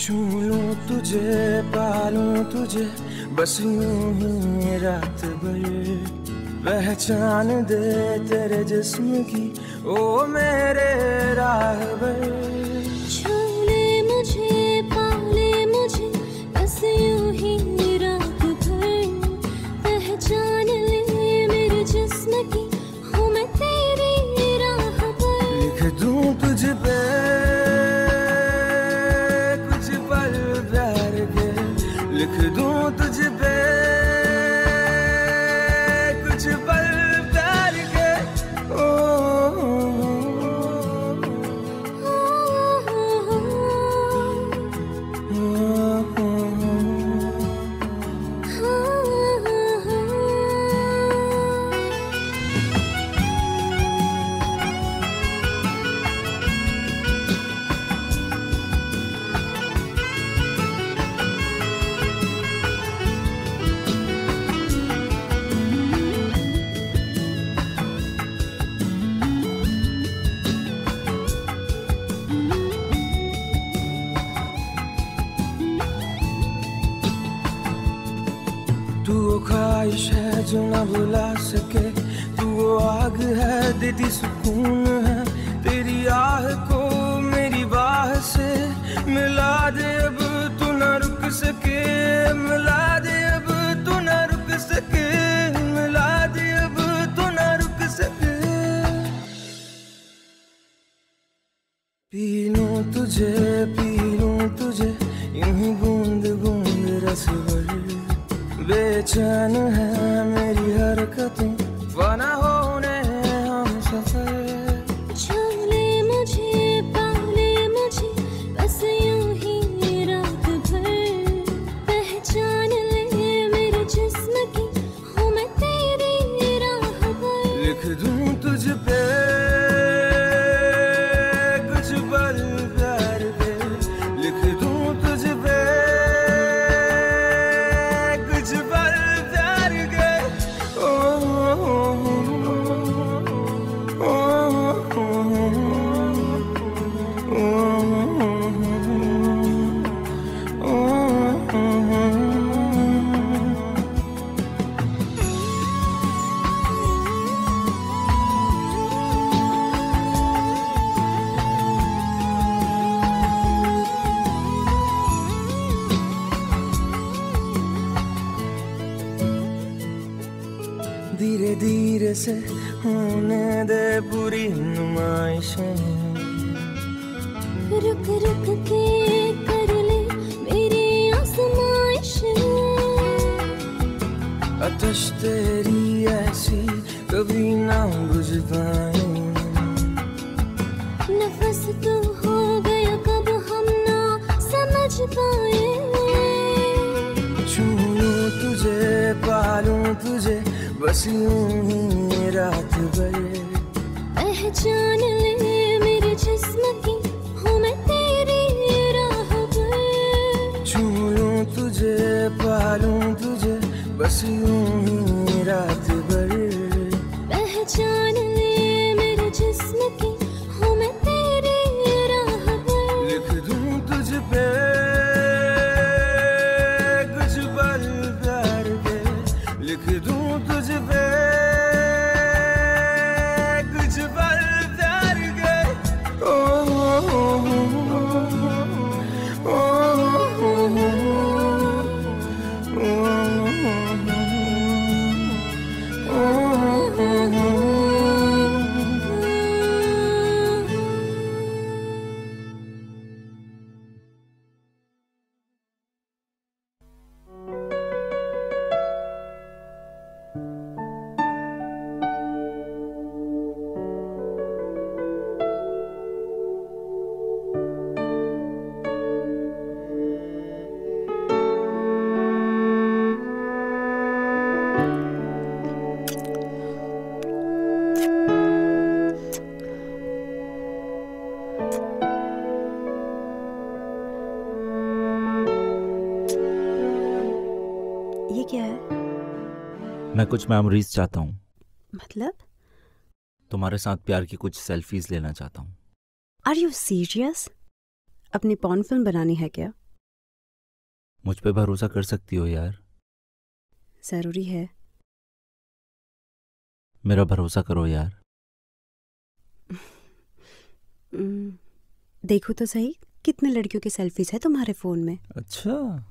छू लूं तुझे, पालूं तुझे, बस यूं ही रात भर, पहचान दे तेरे जिस्म की ओ मेरे राहबर। छू ले मुझे, पाले मुझे, बस यूं ही रात भर, पहचान ले मेरे जिस्म की हूँ मैं तेरी राहबर। लिख दूं तुझ पे कुछ पल प्यार के, लिख दूं तुझ पे कुछ पल प्यार के। ओ तू वो ख्वाहिश है जो न भुला सके, तू वो आग है देती सुकून है, तेरी आह को मेरी बाह से मिला दे अब तू न रुक सके, मिला दे अब तू न रुक सके, मिला दे अब तू न रुक सके। पी लूं तुझे, पी लूं तुझे, यूं ही बूंद बूंद रस भर, बेचैन है मेरी हरकतें, फना होने हम सफर। छू ले मुझे, पाले मुझे, बस यूं ही रात भर, पहचान ले मेरे जिस्म की हूँ मैं तेरी राहबर। लिख दूं तुझ पे कुछ पल प्यार के, लिख दूं तुझ पे कुछ पल प्यार के। ओ धीरे धीरे से होने दे पूरी नुमाइशें, रुक रुक के कर ले मेरी आजमाइशें, आतिश तेरी ऐसी कभी ना बुझ पाए, नफस तो हो गया कब हम ना समझ पाए। छू लूं तुझे, पालूं तुझे, बस यूं ही रात भर, पहचान ले मेरे जिस्म की हूँ मैं तेरी राहबर। छू लूं तुझे, पालूं तुझे, बस यूं ही रात भर। पहचान ले मेरे जिस्म की हूँ मैं तेरी राह पर। लिख दूं तुझ पे कुछ पल प्यार के, लिख दूं तुझ पे कुछ पल प्यार के। ओ ये क्या है? मैं कुछ मेमोरीज चाहता हूँ। मतलब? तुम्हारे साथ प्यार की कुछ सेल्फीज लेना चाहता हूँ। Are you serious? अपनी पॉर्न फिल्म बनानी है क्या? मुझ पे भरोसा कर सकती हो यार? जरूरी है। मेरा भरोसा करो यार। देखो तो सही, कितने लड़कियों की सेल्फीज है तुम्हारे फोन में। अच्छा।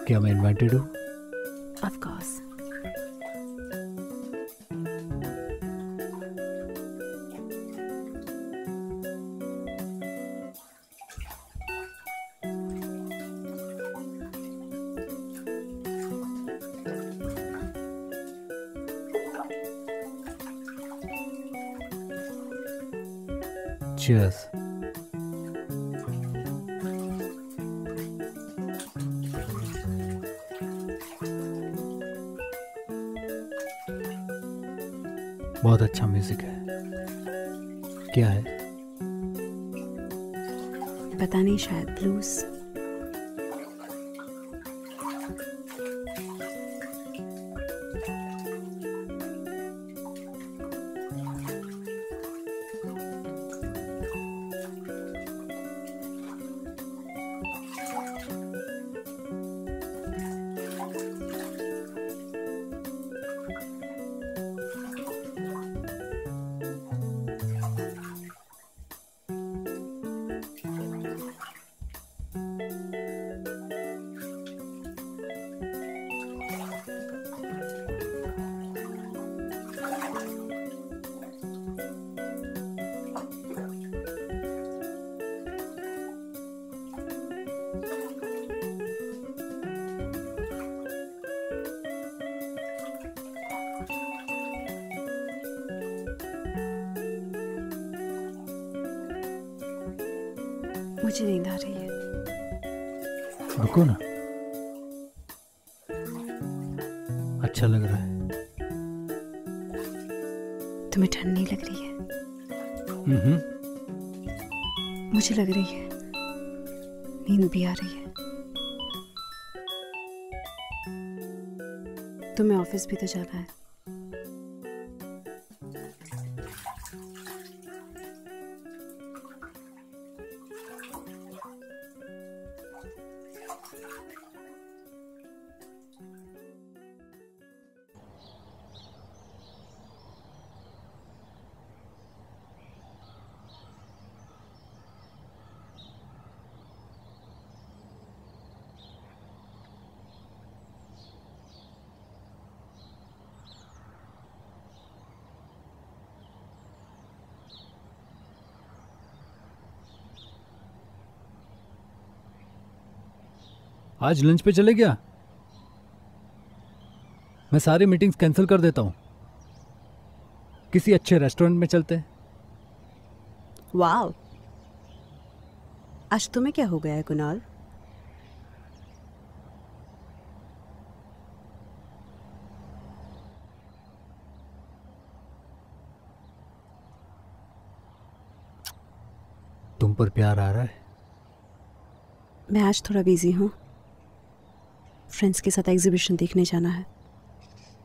क्या मैं इनवाइटेड हूँ? Of course. Cheers. बहुत अच्छा म्यूजिक है। क्या है? पता नहीं, शायद ब्लूज। मुझे नींद आ रही है। रुको ना, अच्छा लग रहा है। तुम्हें ठंड नहीं लग रही है? मुझे लग रही है, नींद भी आ रही है। तुम्हें ऑफिस भी तो जाना है। आज लंच पे चले क्या? मैं सारी मीटिंग्स कैंसिल कर देता हूँ। किसी अच्छे रेस्टोरेंट में चलते हैं। वाओ, आज तुम्हें क्या हो गया है कुणाल? तुम पर प्यार आ रहा है? मैं आज थोड़ा बिजी हूँ, फ्रेंड्स के साथ एग्जीबिशन देखने जाना है।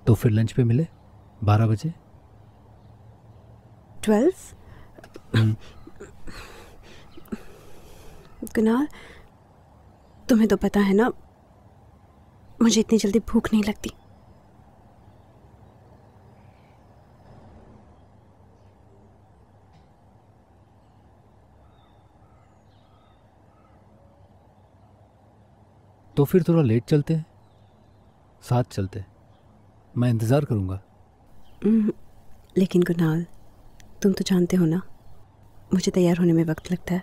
तो फिर लंच पे मिले 12 बजे। 12? कुणाल, तुम्हें तो पता है ना, मुझे इतनी जल्दी भूख नहीं लगती। तो फिर थोड़ा लेट चलते हैं, साथ चलते हैं। मैं इंतज़ार करूँगा। लेकिन कुणाल, तुम तो जानते हो ना, मुझे तैयार होने में वक्त लगता है।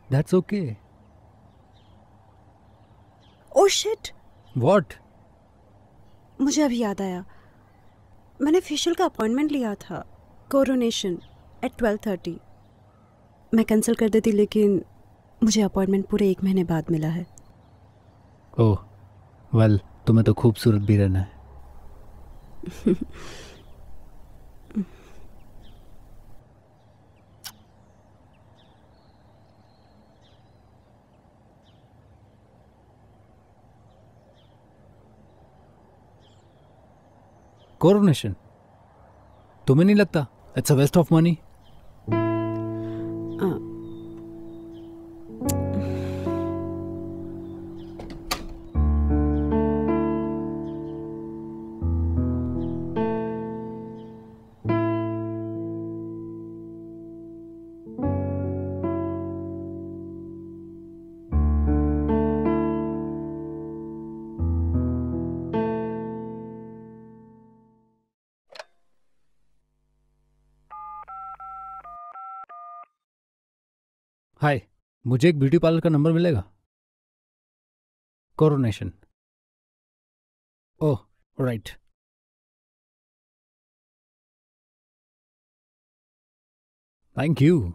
That's okay. Oh shit! What? मुझे अभी याद आया, मैंने फेशियल का अपॉइंटमेंट लिया था, कोरोनेशन एट 12:30। मैं कैंसिल कर देती, लेकिन मुझे अपॉइंटमेंट पूरे 1 महीने बाद मिला है। ओह वेल, तुम्हें तो खूबसूरत भी रहना है। कोरोनेशन तुम्हें नहीं लगता it's a waste of money? Hi, मुझे एक ब्यूटी पार्लर का नंबर मिलेगा? Coronation. Oh right. Thank you.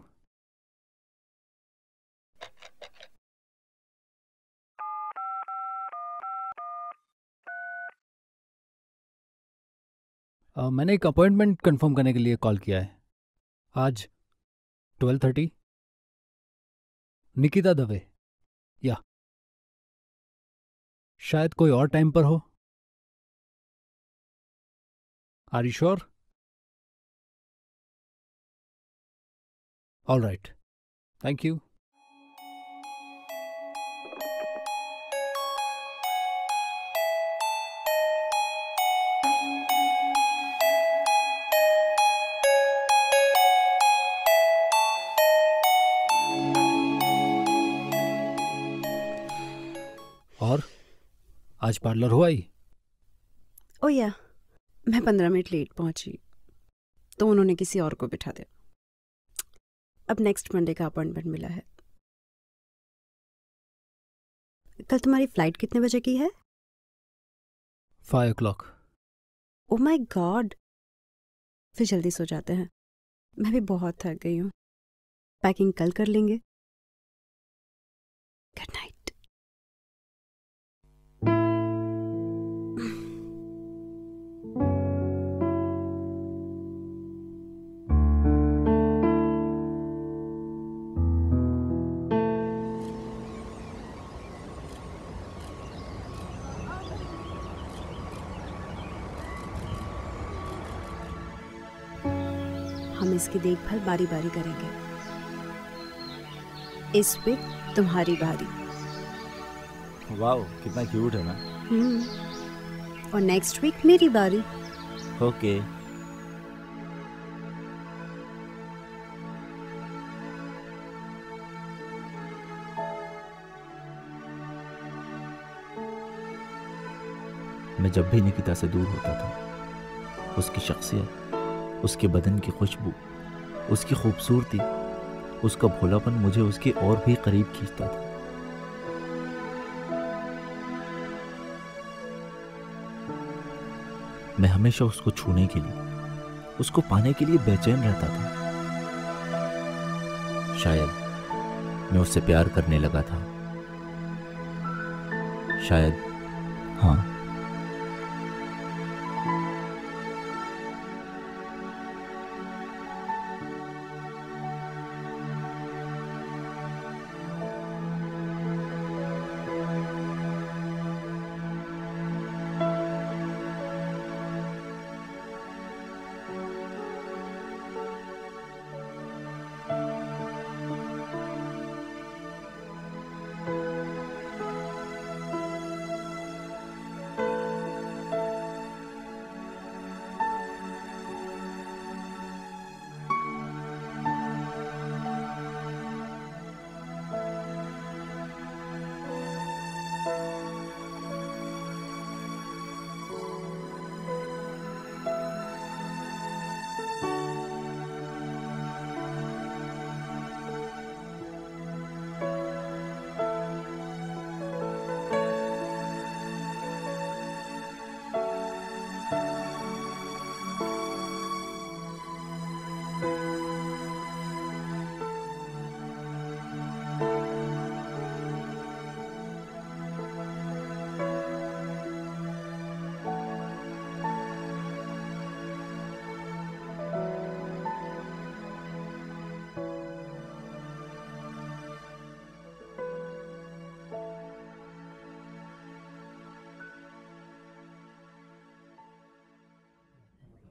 मैंने एक अपॉइंटमेंट कंफर्म करने के लिए कॉल किया है। आज 12:30, निकिता दवे। या शायद कोई और टाइम पर हो। Are you sure? All right, thank you. और आज पार्लर हो आई? ओ या, मैं 15 मिनट लेट पहुंची तो उन्होंने किसी और को बिठा दिया। अब नेक्स्ट मंडे का अपॉइंटमेंट मिला है। कल तुम्हारी फ्लाइट कितने बजे की है? 5 o'clock. ओह माय गॉड, फिर जल्दी सो जाते हैं। मैं भी बहुत थक गई हूँ। पैकिंग कल कर लेंगे। Good night. हम इसकी देखभाल बारी बारी करेंगे। इस वीक तुम्हारी बारी। वाओ, कितना क्यूट है ना। और नेक्स्ट वीक मेरी बारी। ओके। मैं जब भी निकिता से दूर होता था, उसकी शख्सियत, उसके बदन की खुशबू, उसकी खूबसूरती, उसका भोलापन मुझे उसके और भी करीब खींचता था। मैं हमेशा उसको छूने के लिए, उसको पाने के लिए बेचैन रहता था। शायद मैं उससे प्यार करने लगा था। शायद, हाँ।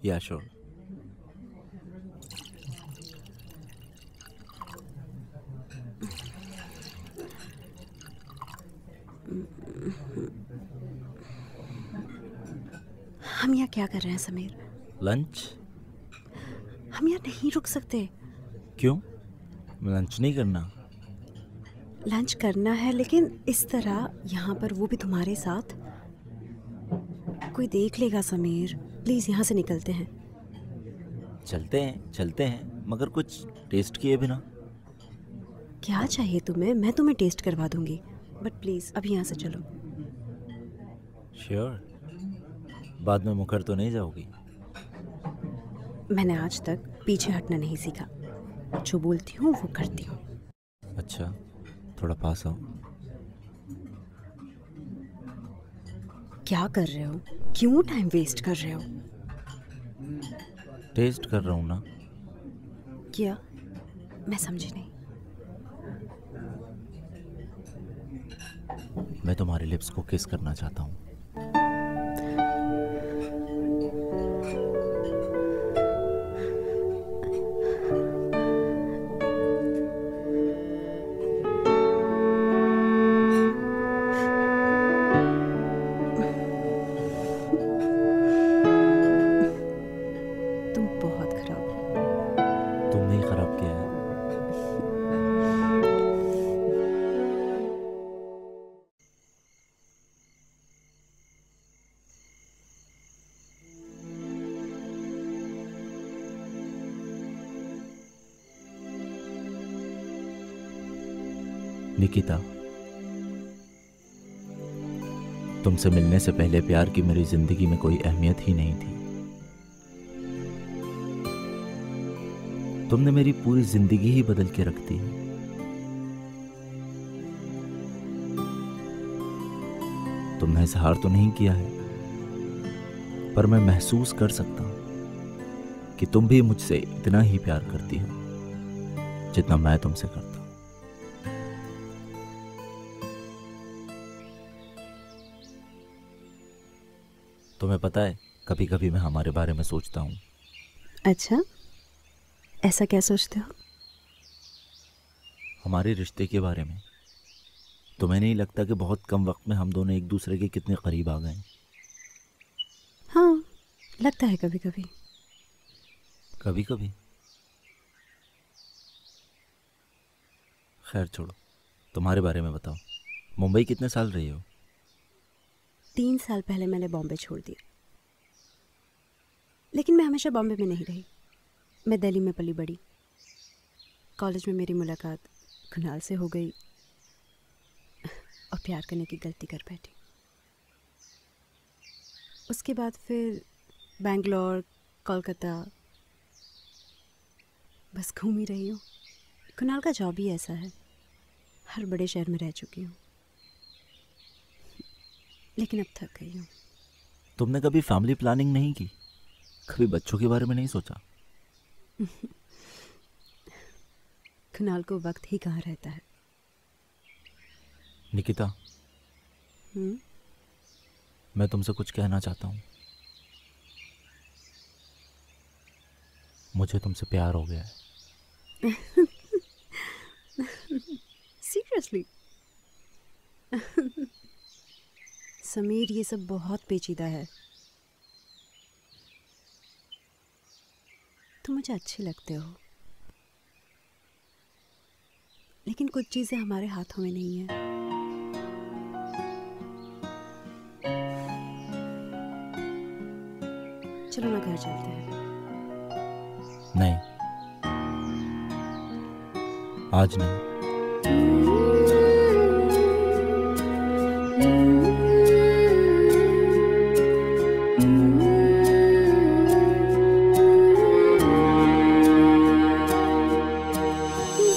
Yeah, sure. हम यहाँ क्या कर रहे हैं समीर? लंच? हम यहाँ नहीं रुक सकते। क्यों? लंच नहीं करना? लंच करना है, लेकिन इस तरह यहाँ पर, वो भी तुम्हारे साथ। कोई देख लेगा समीर। प्लीज यहाँ से निकलते हैं। चलते हैं, मगर कुछ टेस्ट किए बिना। क्या चाहिए तुम्हें? मैं तुम्हें टेस्ट करवा दूंगी, बट प्लीज अभी यहाँ से चलो। श्योर? बाद में मुकर तो नहीं जाओगी? मैंने आज तक पीछे हटना नहीं सीखा। जो बोलती हूँ वो करती हूँ। अच्छा, थोड़ा पास आओ। क्या कर रहे हो? क्यों टाइम वेस्ट कर रहे हो? टेस्ट कर रहा हूँ ना। क्या? मैं समझी नहीं। मैं तुम्हारे लिप्स को किस करना चाहता हूँ। तुम बहुत खराब हो। तुमने ही खराब किया है। निकिता, तुमसे मिलने से पहले प्यार की मेरी जिंदगी में कोई अहमियत ही नहीं थी। तुमने मेरी पूरी जिंदगी ही बदल के रख दी। तुमने इजहार तो नहीं किया है, पर मैं महसूस कर सकता हूं कि तुम भी मुझसे इतना ही प्यार करती हो जितना मैं तुमसे करता हूं। तुम्हें पता है, कभी कभी मैं हमारे बारे में सोचता हूं। अच्छा, ऐसा क्या सोचते हो? हमारे रिश्ते के बारे में। तुम्हें नहीं लगता कि बहुत कम वक्त में हम दोनों एक दूसरे के कितने करीब आ गए? हाँ, लगता है कभी कभी। कभी कभी। खैर छोड़ो, तुम्हारे बारे में बताओ। मुंबई कितने साल रही हो? 3 साल पहले मैंने बॉम्बे छोड़ दिया, लेकिन मैं हमेशा बॉम्बे में नहीं रही। मैं दिल्ली में पली बड़ी। कॉलेज में मेरी मुलाकात कुणाल से हो गई और प्यार करने की गलती कर बैठी। उसके बाद फिर बेंगलोर, कोलकाता, बस घूम ही रही हूँ। कुणाल का जॉब ही ऐसा है, हर बड़े शहर में रह चुकी हूँ, लेकिन अब थक गई हूँ। तुमने कभी फैमिली प्लानिंग नहीं की? कभी बच्चों के बारे में नहीं सोचा? कुणाल को वक्त ही कहाँ रहता है। निकिता, मैं तुमसे कुछ कहना चाहता हूँ। मुझे तुमसे प्यार हो गया है। सीरियसली? समीर, ये सब बहुत पेचीदा है। तुम मुझे अच्छे लगते हो, लेकिन कुछ चीजें हमारे हाथों में नहीं है। चलो ना घर चलते हैं। नहीं, आज नहीं।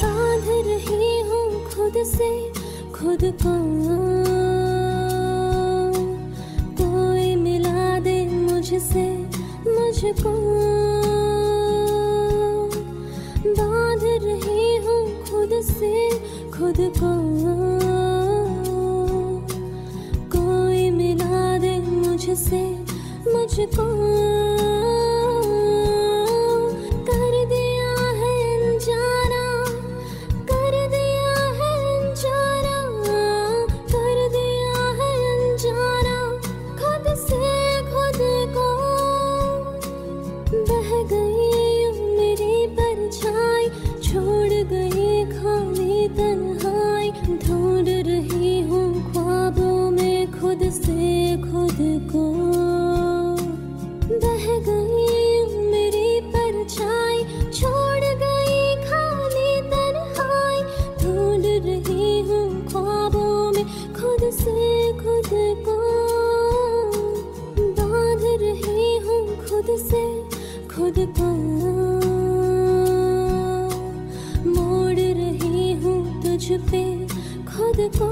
बांध रही हूँ खुद से खुद को, कोई मिला दे मुझसे मुझको। बांध रही हूँ खुद से खुद को, कोई मिला दे मुझसे मुझको। कर दिया है अनजाना, कर दिया है अनजाना, कर दिया है अनजाना खुद से खुद को। बह गई मेरी परछाई, छोड़ गई खाली तन्हाई। ढूंढ रही हूँ ख्वाबों में खुद से खुद को। बह गई मेरी परछाई, छोड़ गई खाली तन्हाई। ढूंढ रही हूँ ख्वाबों में खुद से खुद को। बांध रही हूँ खुद से खुद को, मोड़ रही हूँ तुझ पे खुद को।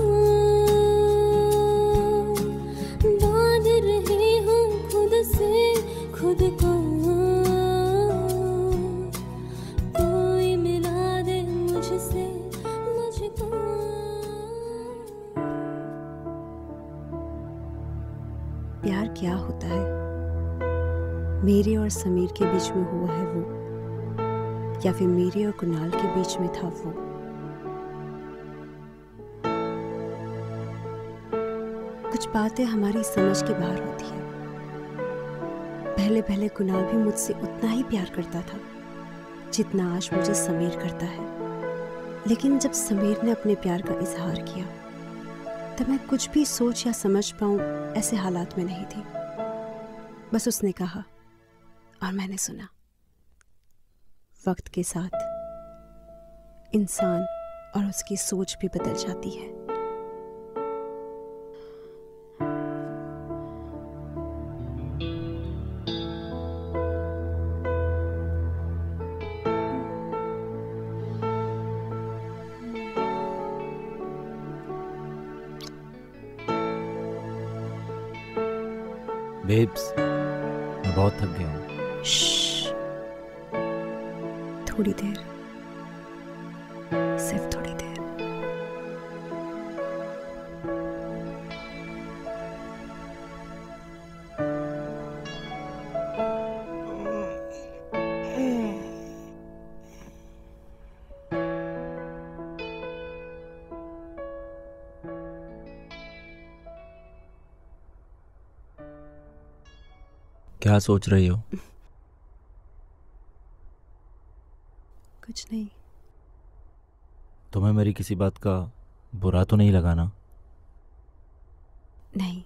बांध रही हूँ खुद से खुद को, कोई मिला दे मुझसे मुझको। प्यार क्या होता है? मेरे और समीर के बीच में हुआ है वो, या फिर मेरे और कुणाल के बीच में था वो? कुछ बातें हमारी समझ के बाहर होती है। पहले पहले कुणाल भी मुझसे उतना ही प्यार करता था जितना आज मुझे समीर करता है। लेकिन जब समीर ने अपने प्यार का इजहार किया, तब मैं कुछ भी सोच या समझ पाऊं ऐसे हालात में नहीं थी। बस उसने कहा और मैंने सुना। वक्त के साथ इंसान और उसकी सोच भी बदल जाती है। बेब्स, मैं बहुत थक गया हूँ। श्श्श, थोड़ी देर, सिर्फ थोड़ी देर। क्या सोच रही हो? कुछ नहीं। तुम्हें मेरी किसी बात का बुरा तो नहीं लगा ना? नहीं।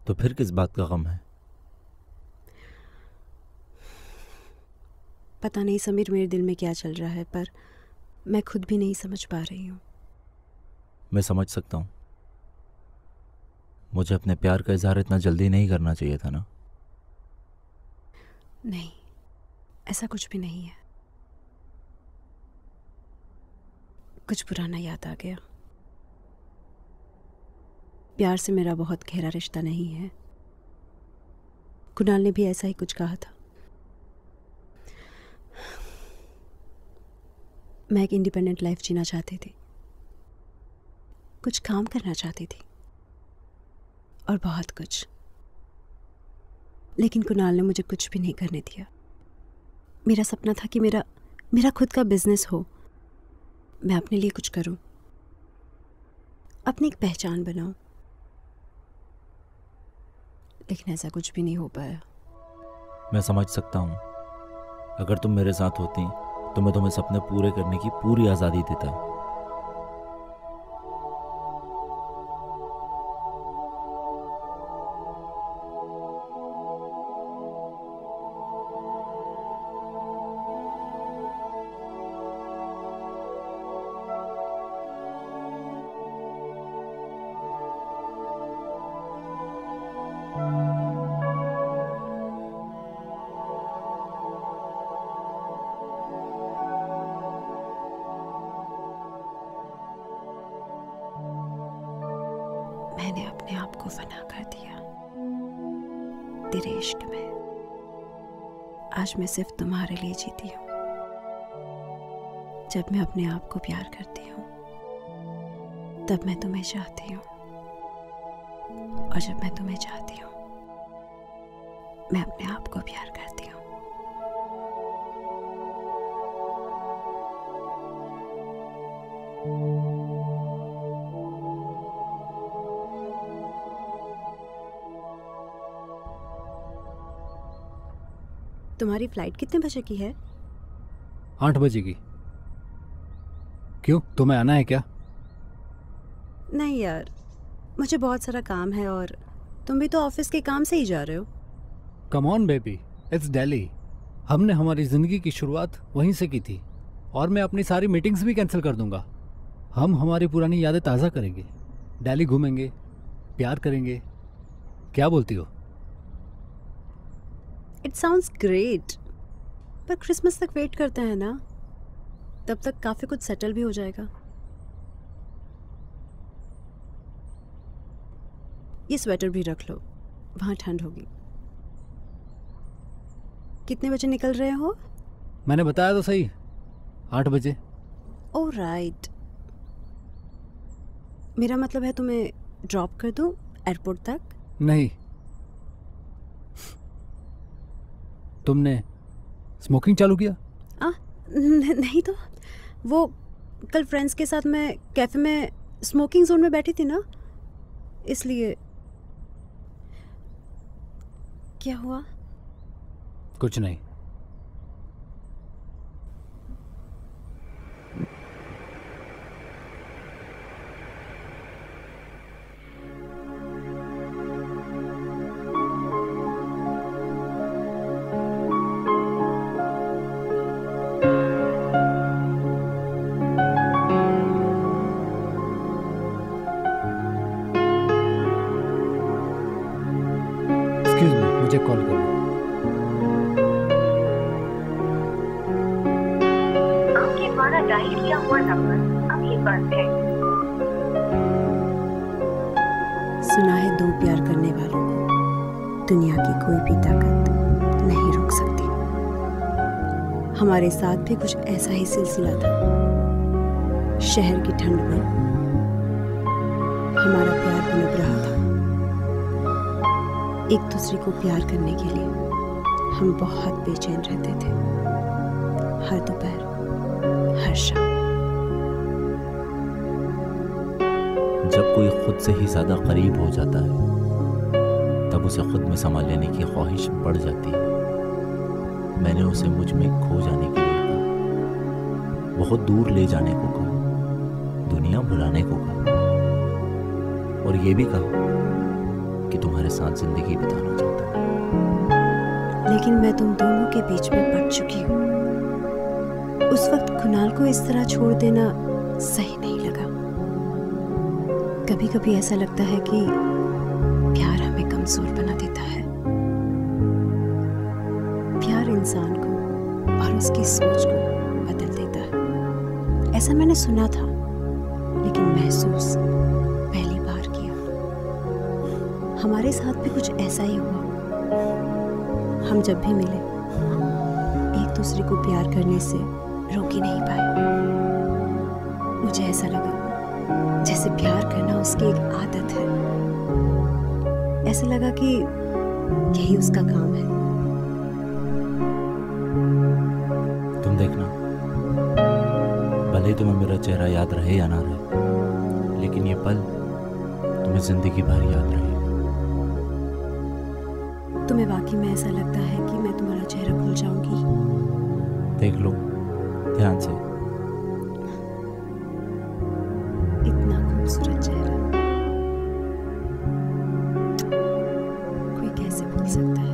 तो फिर किस बात का गम है? पता नहीं समीर, मेरे दिल में क्या चल रहा है, पर मैं खुद भी नहीं समझ पा रही हूँ। मैं समझ सकता हूँ। मुझे अपने प्यार का इजहार इतना जल्दी नहीं करना चाहिए था ना? नहीं, ऐसा कुछ भी नहीं है। कुछ पुराना याद आ गया। प्यार से मेरा बहुत गहरा रिश्ता नहीं है। कुणाल ने भी ऐसा ही कुछ कहा था। मैं एक इंडिपेंडेंट लाइफ जीना चाहती थी, कुछ काम करना चाहती थी और बहुत कुछ, लेकिन कुणाल ने मुझे कुछ भी नहीं करने दिया। मेरा सपना था कि मेरा खुद का बिजनेस हो, मैं अपने लिए कुछ करूं, अपनी एक पहचान बनाऊं, लेकिन ऐसा कुछ भी नहीं हो पाया। मैं समझ सकता हूँ। अगर तुम मेरे साथ होती तो मैं तुम्हें सपने पूरे करने की पूरी आज़ादी देता। मैंने अपने आप को फना कर दिया तेरे इश्क में। आज मैं सिर्फ तुम्हारे लिए जीती हूँ। जब मैं अपने आप को प्यार करती हूँ तब मैं तुम्हें चाहती हूँ, और जब मैं तुम्हें चाहती हूँ मैं अपने आप को प्यार करती हूँ। तुम्हारी फ्लाइट कितने बजे की है? 8 बजे की। क्यों, तुम्हें आना है क्या? नहीं यार, मुझे बहुत सारा काम है और तुम भी तो ऑफिस के काम से ही जा रहे हो। Come on baby, it's Delhi. हमने हमारी ज़िंदगी की शुरुआत वहीं से की थी, और मैं अपनी सारी मीटिंग्स भी कैंसिल कर दूंगा। हम हमारी पुरानी यादें ताज़ा करेंगे, दिल्ली घूमेंगे, प्यार करेंगे। क्या बोलती हो? इट साउंड्स ग्रेट, पर क्रिसमस तक वेट करते हैं ना, तब तक काफ़ी कुछ सेटल भी हो जाएगा। ये स्वेटर भी रख लो, वहाँ ठंड होगी। कितने बजे निकल रहे हो? मैंने बताया तो सही, 8 बजे। Oh right. मेरा मतलब है तुम्हें ड्रॉप कर दूँ एयरपोर्ट तक? नहीं। तुमने स्मोकिंग चालू किया? नहीं तो वो कल फ्रेंड्स के साथ मैं कैफे में स्मोकिंग जोन में बैठी थी ना, इसलिए। क्या हुआ? कुछ नहीं। एक्सक्यूज मी, मुझे कॉल करना। आपके द्वारा डायल किया हुआ नंबर अभी बंद है। सुना है, दो प्यार करने वालों को दुनिया की कोई भी ताकत नहीं रोक सकती। हमारे साथ भी कुछ ऐसा ही सिलसिला था। शहर की ठंड में हमारा प्यार पनप रहा था। एक दूसरे को प्यार करने के लिए हम बहुत बेचैन रहते थे, हर दोपहर, हर शाम। जब कोई खुद से ही ज्यादा करीब हो जाता है तब उसे खुद में समा लेने की ख्वाहिश बढ़ जाती है। मैंने उसे मुझ में खो जाने के लिए कहा, बहुत दूर ले जाने को कहा, दुनिया भुलाने को कहा, और ये भी कहा कि तुम्हारे साथ जिंदगी बिताना चाहता हूं। लेकिन मैं तुम दोनों के बीच में पड़ चुकी हूँ। उस वक्त कुणाल को इस तरह छोड़ देना सही नहीं लगा। कभी कभी ऐसा लगता है कि प्यार हमें कमजोर बना देता है। प्यार इंसान को और उसकी सोच को बदल देता है। ऐसा मैंने सुना था, लेकिन महसूस पहली बार किया। हमारे साथ भी कुछ ऐसा ही हुआ। हम जब भी मिले एक दूसरे को प्यार करने से रोक ही नहीं पाए। मुझे ऐसा लगा जैसे प्यार करना उसकी एक आदत है। ऐसा लगा कि यही उसका काम है। तुम देखना, भले ही तुम्हें मेरा चेहरा याद रहे या ना रहे, लेकिन ये पल तुम्हें जिंदगी भर याद रहे। तुम्हें वाकई में ऐसा लगता है कि मैं तुम्हारा चेहरा भूल जाऊंगी? देख लो ध्यान से। इतना खूबसूरत चेहरा कोई कैसे भूल सकता है?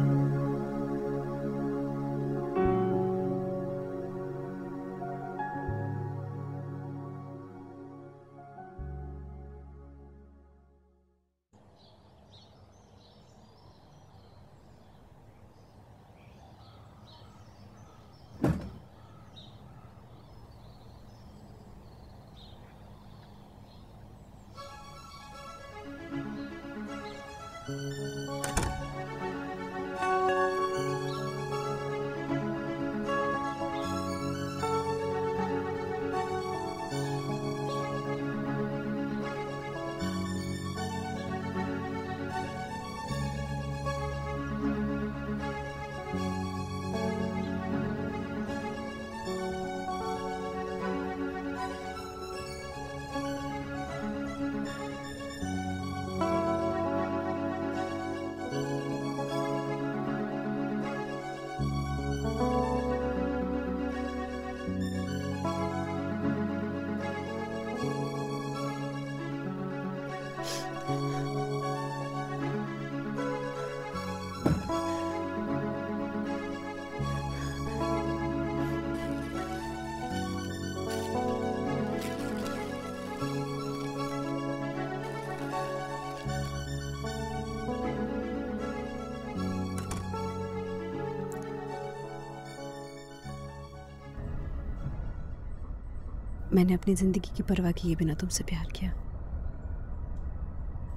मैंने अपनी जिंदगी की परवाह किए बिना तुमसे प्यार किया।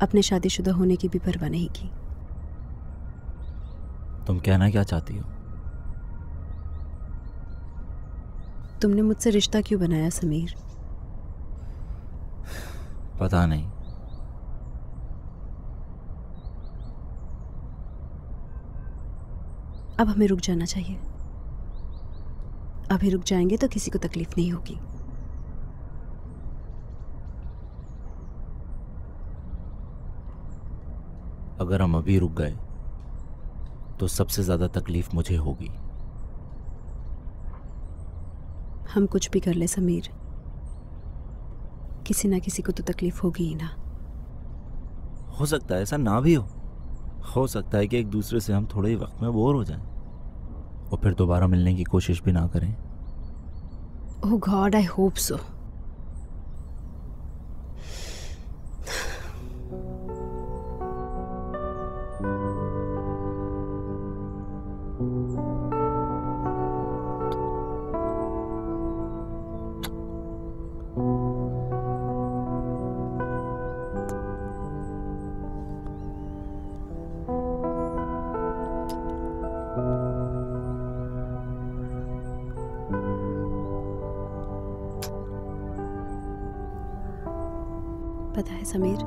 अपने शादीशुदा होने की भी परवाह नहीं की। तुम कहना क्या चाहती हो? तुमने मुझसे रिश्ता क्यों बनाया समीर? पता नहीं। अब हमें रुक जाना चाहिए। अभी रुक जाएंगे तो किसी को तकलीफ नहीं होगी। अगर हम अभी रुक गए तो सबसे ज्यादा तकलीफ मुझे होगी। हम कुछ भी कर ले समीर, किसी ना किसी को तो तकलीफ होगी ही ना। हो सकता है ऐसा ना भी हो सकता है कि एक दूसरे से हम थोड़े ही वक्त में बोर हो जाएं और फिर दोबारा मिलने की कोशिश भी ना करें। ओह गॉड, आई होप सो। पता है समीर,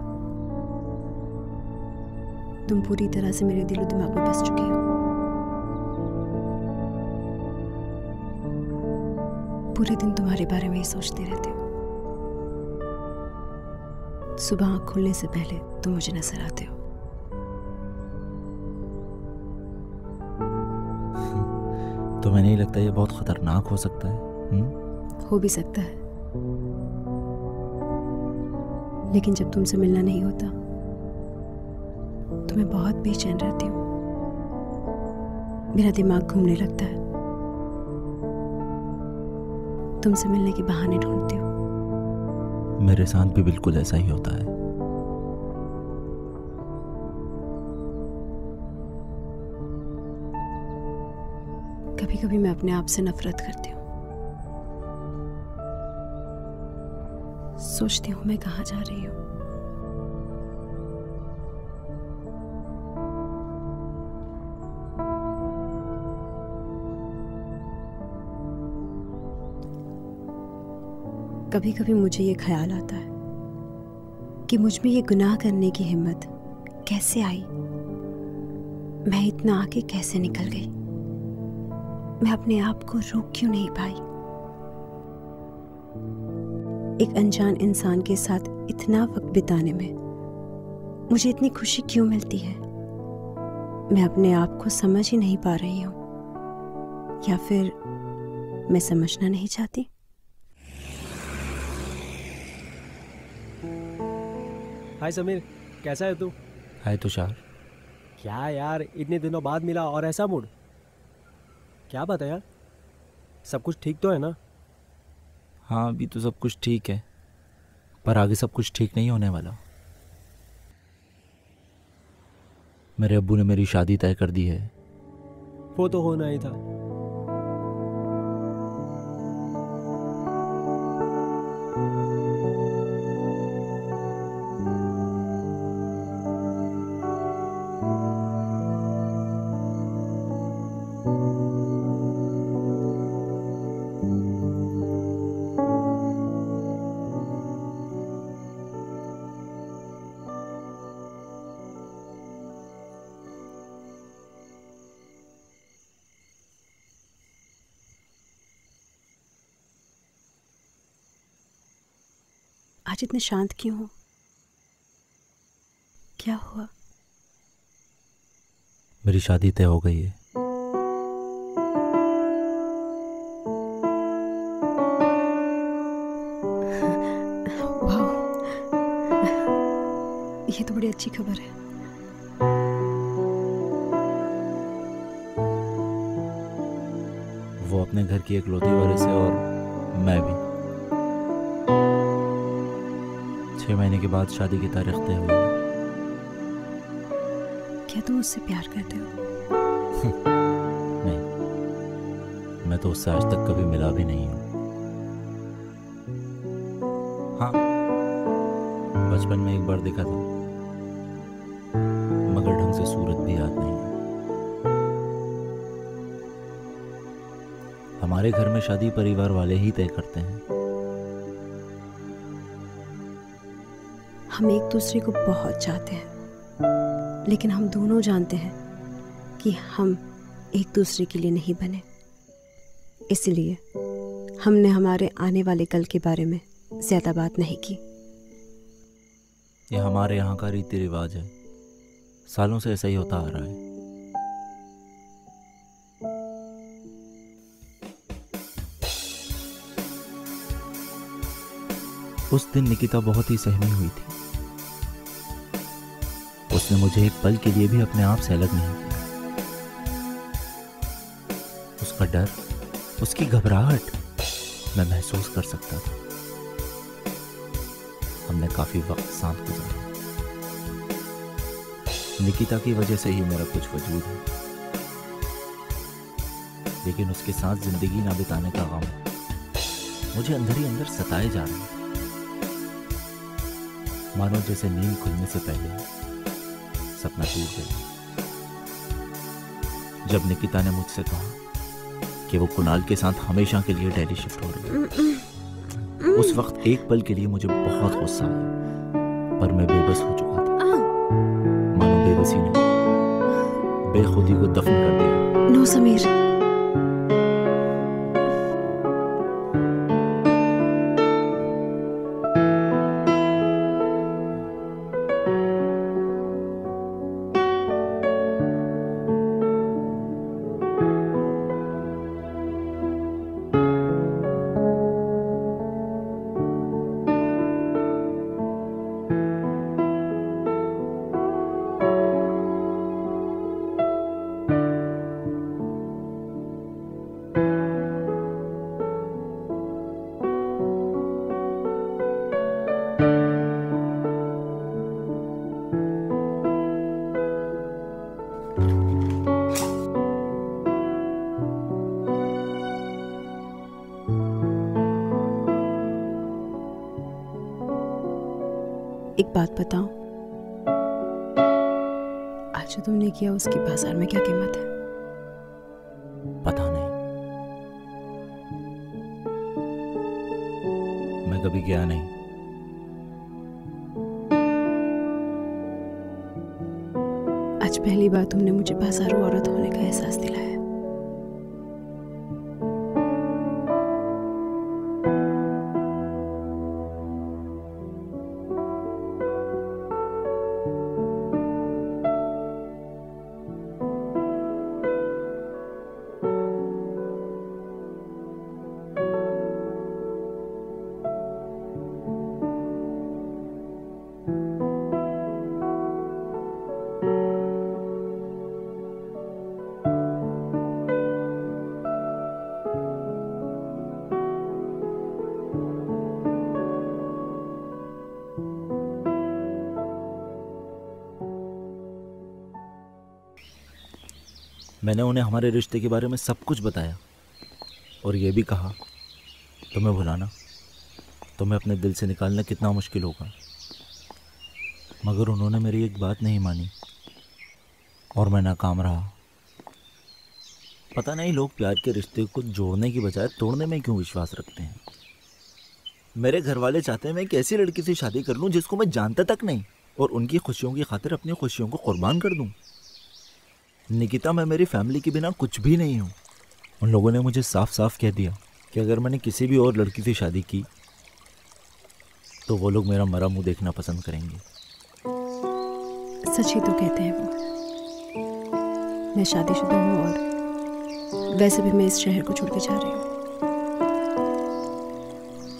तुम पूरी तरह से मेरे दिलो दिमाग में बस चुके हो। पूरे दिन तुम्हारे बारे में ही सोचते रहते हो। सुबह आँख खुलने से पहले तुम मुझे नजर आते हो। तुम्हें नहीं लगता ये बहुत खतरनाक हो सकता है? हो भी सकता है, लेकिन जब तुमसे मिलना नहीं होता तो मैं बहुत बेचैन रहती हूँ। मेरा दिमाग घूमने लगता है। तुमसे मिलने के बहाने ढूंढती हूँ। मेरे साथ भी बिल्कुल ऐसा ही होता है। कभी कभी मैं अपने आप से नफरत करती हूँ। सोचती हूँ मैं कहाँ जा रही हूँ। कभी कभी मुझे ये ख्याल आता है कि मुझ में ये गुनाह करने की हिम्मत कैसे आई। मैं इतना आगे कैसे निकल गई। मैं अपने आप को रोक क्यों नहीं पाई। एक अनजान इंसान के साथ इतना वक्त बिताने में मुझे इतनी खुशी क्यों मिलती है। मैं अपने आप को समझ ही नहीं पा रही हूँ, या फिर मैं समझना नहीं चाहती। हाय समीर, कैसा है तू? हाय तुषार। क्या यार, इतने दिनों बाद मिला और ऐसा मूड? क्या बात है यार, सब कुछ ठीक तो है ना? हाँ, अभी तो सब कुछ ठीक है, पर आगे सब कुछ ठीक नहीं होने वाला। मेरे अब्बू ने मेरी शादी तय कर दी है। वो तो होना ही था। आज इतने शांत क्यों हो? क्या हुआ? मेरी शादी तय हो गई है। वाह, ये तो बड़ी अच्छी खबर है। वो अपने घर की इकलौती वारिस है और मैं भी। 6 महीने के बाद शादी की तारीख तय हुई। क्या तुम उससे प्यार करते हो? नहीं, मैं तो उससे आज तक कभी मिला भी नहीं हूँ। हाँ, बचपन में एक बार देखा था, मगर ढंग से सूरत भी याद नहीं है। हमारे घर में शादी परिवार वाले ही तय करते हैं। हम एक दूसरे को बहुत चाहते हैं, लेकिन हम दोनों जानते हैं कि हम एक दूसरे के लिए नहीं बने। इसलिए हमने हमारे आने वाले कल के बारे में ज्यादा बात नहीं की। ये हमारे यहाँ का रीति रिवाज है, सालों से ऐसा ही होता आ रहा है। उस दिन निकिता बहुत ही सहमी हुई थी। उसने मुझे एक पल के लिए भी अपने आप से अलग नहीं किया। उसका डर, उसकी घबराहट मैं महसूस कर सकता था। हमने काफी वक्त साथ गुजारा। निकिता की वजह से ही मेरा कुछ वजूद है, लेकिन उसके साथ जिंदगी ना बिताने का गम मुझे अंदर ही अंदर सताए जा रहा है। मानो जैसे नींद खुलने से पहले सपना टूट गया। जब निकिता ने मुझसे कहा कि वो कुणाल के साथ हमेशा के लिए दिल्ली शिफ्ट हो रही है, उस वक्त एक पल के लिए मुझे बहुत गुस्सा आया। पर मैं बेबस हो चुका था। मानो बेबसी ने बेखुदी को दफन कर दिया। नो समीर, एक बात बताओ, आज जो तुमने किया उसकी बाजार में क्या कीमत है? पता नहीं, मैं कभी गया नहीं। आज पहली बार तुमने मुझे बाजारू औरत होने का एहसास दिलाया। मैंने उन्हें हमारे रिश्ते के बारे में सब कुछ बताया और ये भी कहा तुम्हें भुलाना, तुम्हें अपने दिल से निकालना कितना मुश्किल होगा। मगर उन्होंने मेरी एक बात नहीं मानी और मैं नाकाम रहा। पता नहीं लोग प्यार के रिश्ते को जोड़ने की बजाय तोड़ने में क्यों विश्वास रखते हैं। मेरे घर वाले चाहते हैं मैं एक ऐसी लड़की से शादी कर लूं जिसको मैं जानता तक नहीं और उनकी खुशियों की खातिर अपनी खुशियों को कुर्बान कर दूं। निकिता, मैं मेरी फैमिली के बिना कुछ भी नहीं हूँ। उन लोगों ने मुझे साफ साफ कह दिया कि अगर मैंने किसी भी और लड़की से शादी की तो वो लोग मेरा मरा मुंह देखना पसंद करेंगे। सच ही तो कहते हैं वो। मैं शादीशुदा हूँ और वैसे भी मैं इस शहर को छोड़ के जा रही हूँ।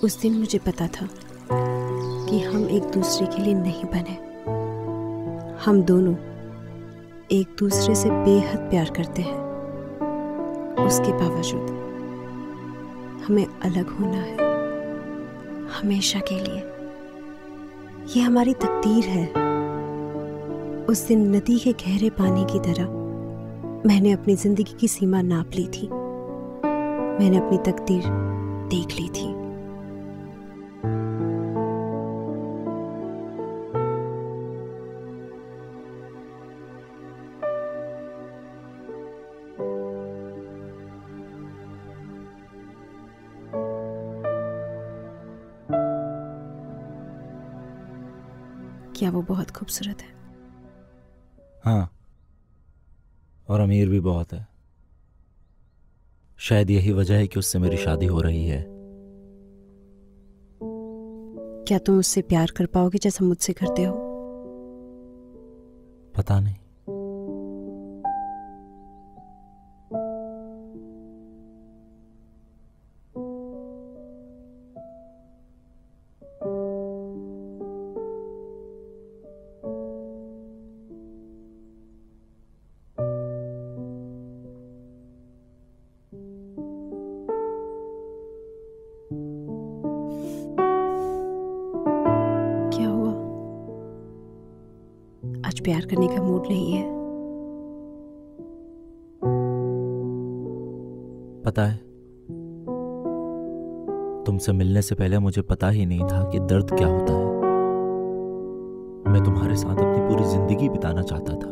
उस दिन मुझे पता था कि हम एक दूसरे के लिए नहीं बने। हम दोनों एक दूसरे से बेहद प्यार करते हैं। उसके बावजूद हमें अलग होना है हमेशा के लिए। ये हमारी तकदीर है। उस दिन नदी के गहरे पानी की तरह मैंने अपनी जिंदगी की सीमा नाप ली थी। मैंने अपनी तकदीर देख ली थी। क्या वो बहुत खूबसूरत है? हाँ, और अमीर भी बहुत है। शायद यही वजह है कि उससे मेरी शादी हो रही है। क्या तुम उससे प्यार कर पाओगे जैसा मुझसे करते हो? पता नहीं। क्या हुआ? आज प्यार करने का मूड नहीं है? पता है, तुमसे मिलने से पहले मुझे पता ही नहीं था कि दर्द क्या होता है। मैं तुम्हारे साथ अपनी पूरी जिंदगी बिताना चाहता था,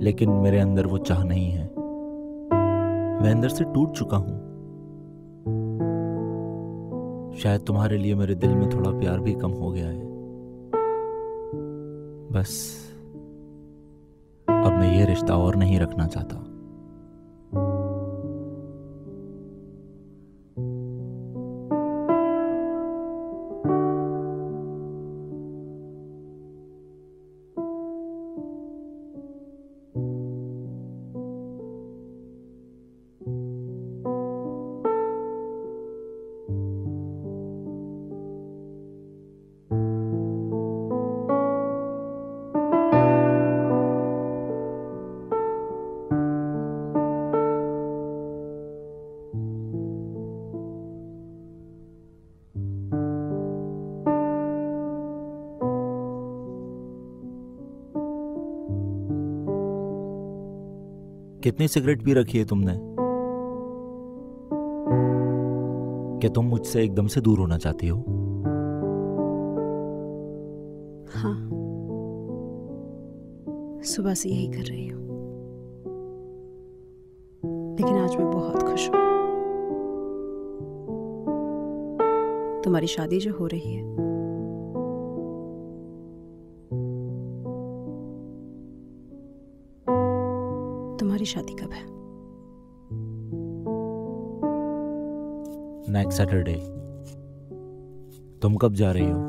लेकिन मेरे अंदर वो चाह नहीं है। मैं अंदर से टूट चुका हूं। शायद तुम्हारे लिए मेरे दिल में थोड़ा प्यार भी कम हो गया है। बस अब मैं ये रिश्ता और नहीं रखना चाहता। कितनी सिगरेट पी रखी है तुमने? क्या तुम मुझसे एकदम से दूर होना चाहती हो? हाँ, सुबह से यही कर रही हूँ, लेकिन आज मैं बहुत खुश हूँ। तुम्हारी शादी जो हो रही है, तुम्हारी शादी कब है? Next Saturday. तुम कब जा रही हो?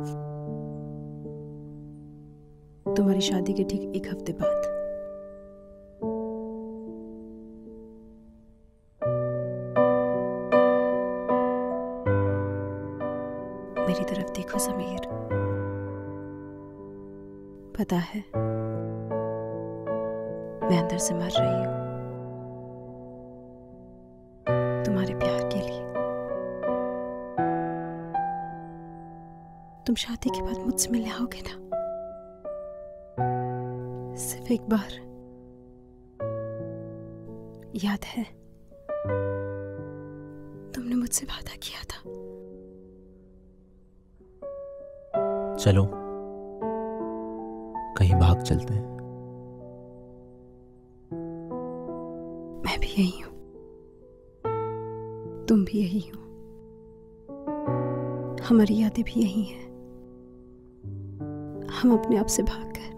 तुम्हारी शादी के ठीक एक हफ्ते बाद। मेरी तरफ देखो समीर, पता है मैं अंदर से मर रही हूं तुम्हारे प्यार के लिए। तुम शादी के बाद मुझसे मिलने आओगे ना? सिर्फ एक बार। याद है तुमने मुझसे वादा किया था। चलो कहीं भाग चलते हैं। मैं भी यही हूं, तुम भी यही हो, हमारी यादें भी यही हैं। हम अपने आप से भागकर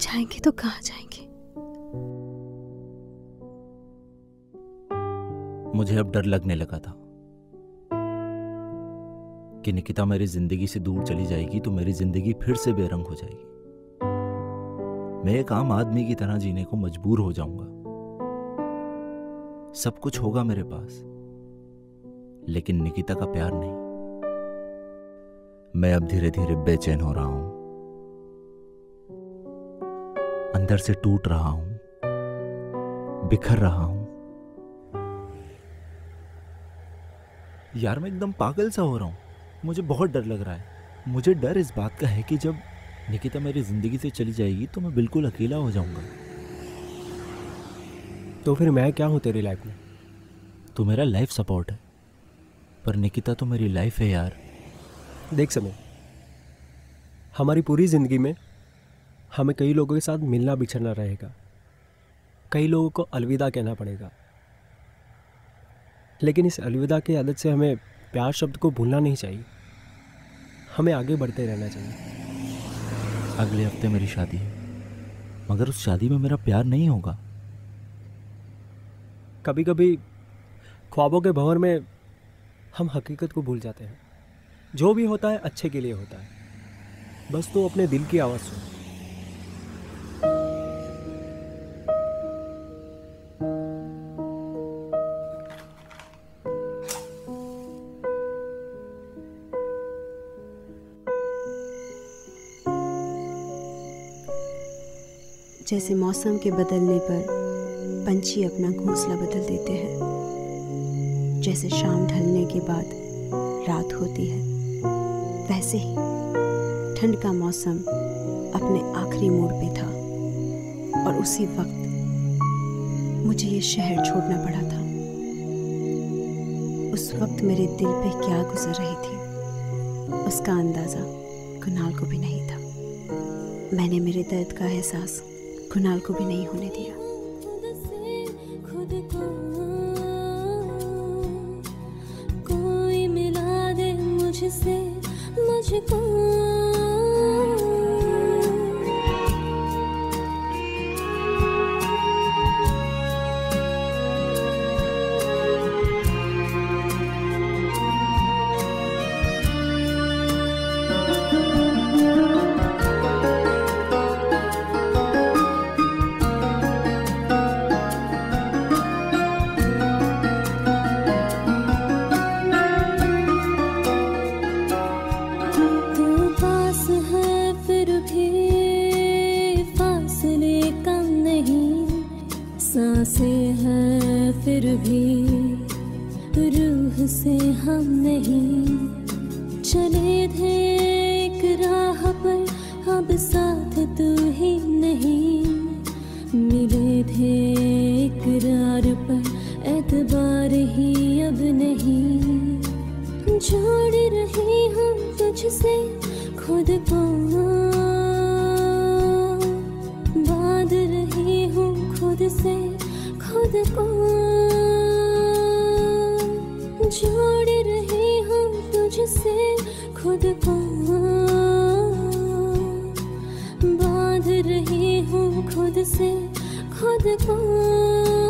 जाएंगे तो कहां जाएंगे? मुझे अब डर लगने लगा था कि निकिता मेरी जिंदगी से दूर चली जाएगी तो मेरी जिंदगी फिर से बेरंग हो जाएगी। मैं एक आम आदमी की तरह जीने को मजबूर हो जाऊंगा। सब कुछ होगा मेरे पास, लेकिन निकिता का प्यार नहीं। मैं अब धीरे धीरे बेचैन हो रहा हूं, अंदर से टूट रहा हूं, बिखर रहा हूं। यार मैं एकदम पागल सा हो रहा हूं। मुझे बहुत डर लग रहा है। मुझे डर इस बात का है कि जब निकिता मेरी जिंदगी से चली जाएगी तो मैं बिल्कुल अकेला हो जाऊंगा। तो फिर मैं क्या हूं तेरी लाइफ में? तू मेरा लाइफ सपोर्ट है, पर निकिता तो मेरी लाइफ है यार। देख समय, हमारी पूरी ज़िंदगी में हमें कई लोगों के साथ मिलना बिछड़ना रहेगा, कई लोगों को अलविदा कहना पड़ेगा, लेकिन इस अलविदा की आदत से हमें प्यार शब्द को भूलना नहीं चाहिए। हमें आगे बढ़ते रहना चाहिए। अगले हफ्ते मेरी शादी है, मगर उस शादी में मेरा प्यार नहीं होगा। कभी कभी ख्वाबों के भंवर में हम हकीकत को भूल जाते हैं। जो भी होता है अच्छे के लिए होता है। बस तो अपने दिल की आवाज़ सुन। जैसे मौसम के बदलने पर पंछी अपना घोंसला बदल देते हैं, जैसे शाम ढलने के बाद रात होती है, वैसे ही ठंड का मौसम अपने आखिरी मोड़ पे था और उसी वक्त मुझे ये शहर छोड़ना पड़ा था। उस वक्त मेरे दिल पे क्या गुजर रही थी उसका अंदाज़ा कुणाल को भी नहीं था। मैंने मेरे दर्द का एहसास कुणाल को भी नहीं होने दिया। कोई से मुझको। सांसें हैं फिर भी रूह से हम नहीं। चले थे एक राह पर अब साथ तू ही नहीं। मिले थे इकरार पर एतबार ही अब नहीं। जोड़ रही हूँ तुझसे खुद को, बांध रही हूँ खुद से खुद को। जोड़ रही हूँ तुझसे खुद को, बांध रही हूँ खुद से खुद को।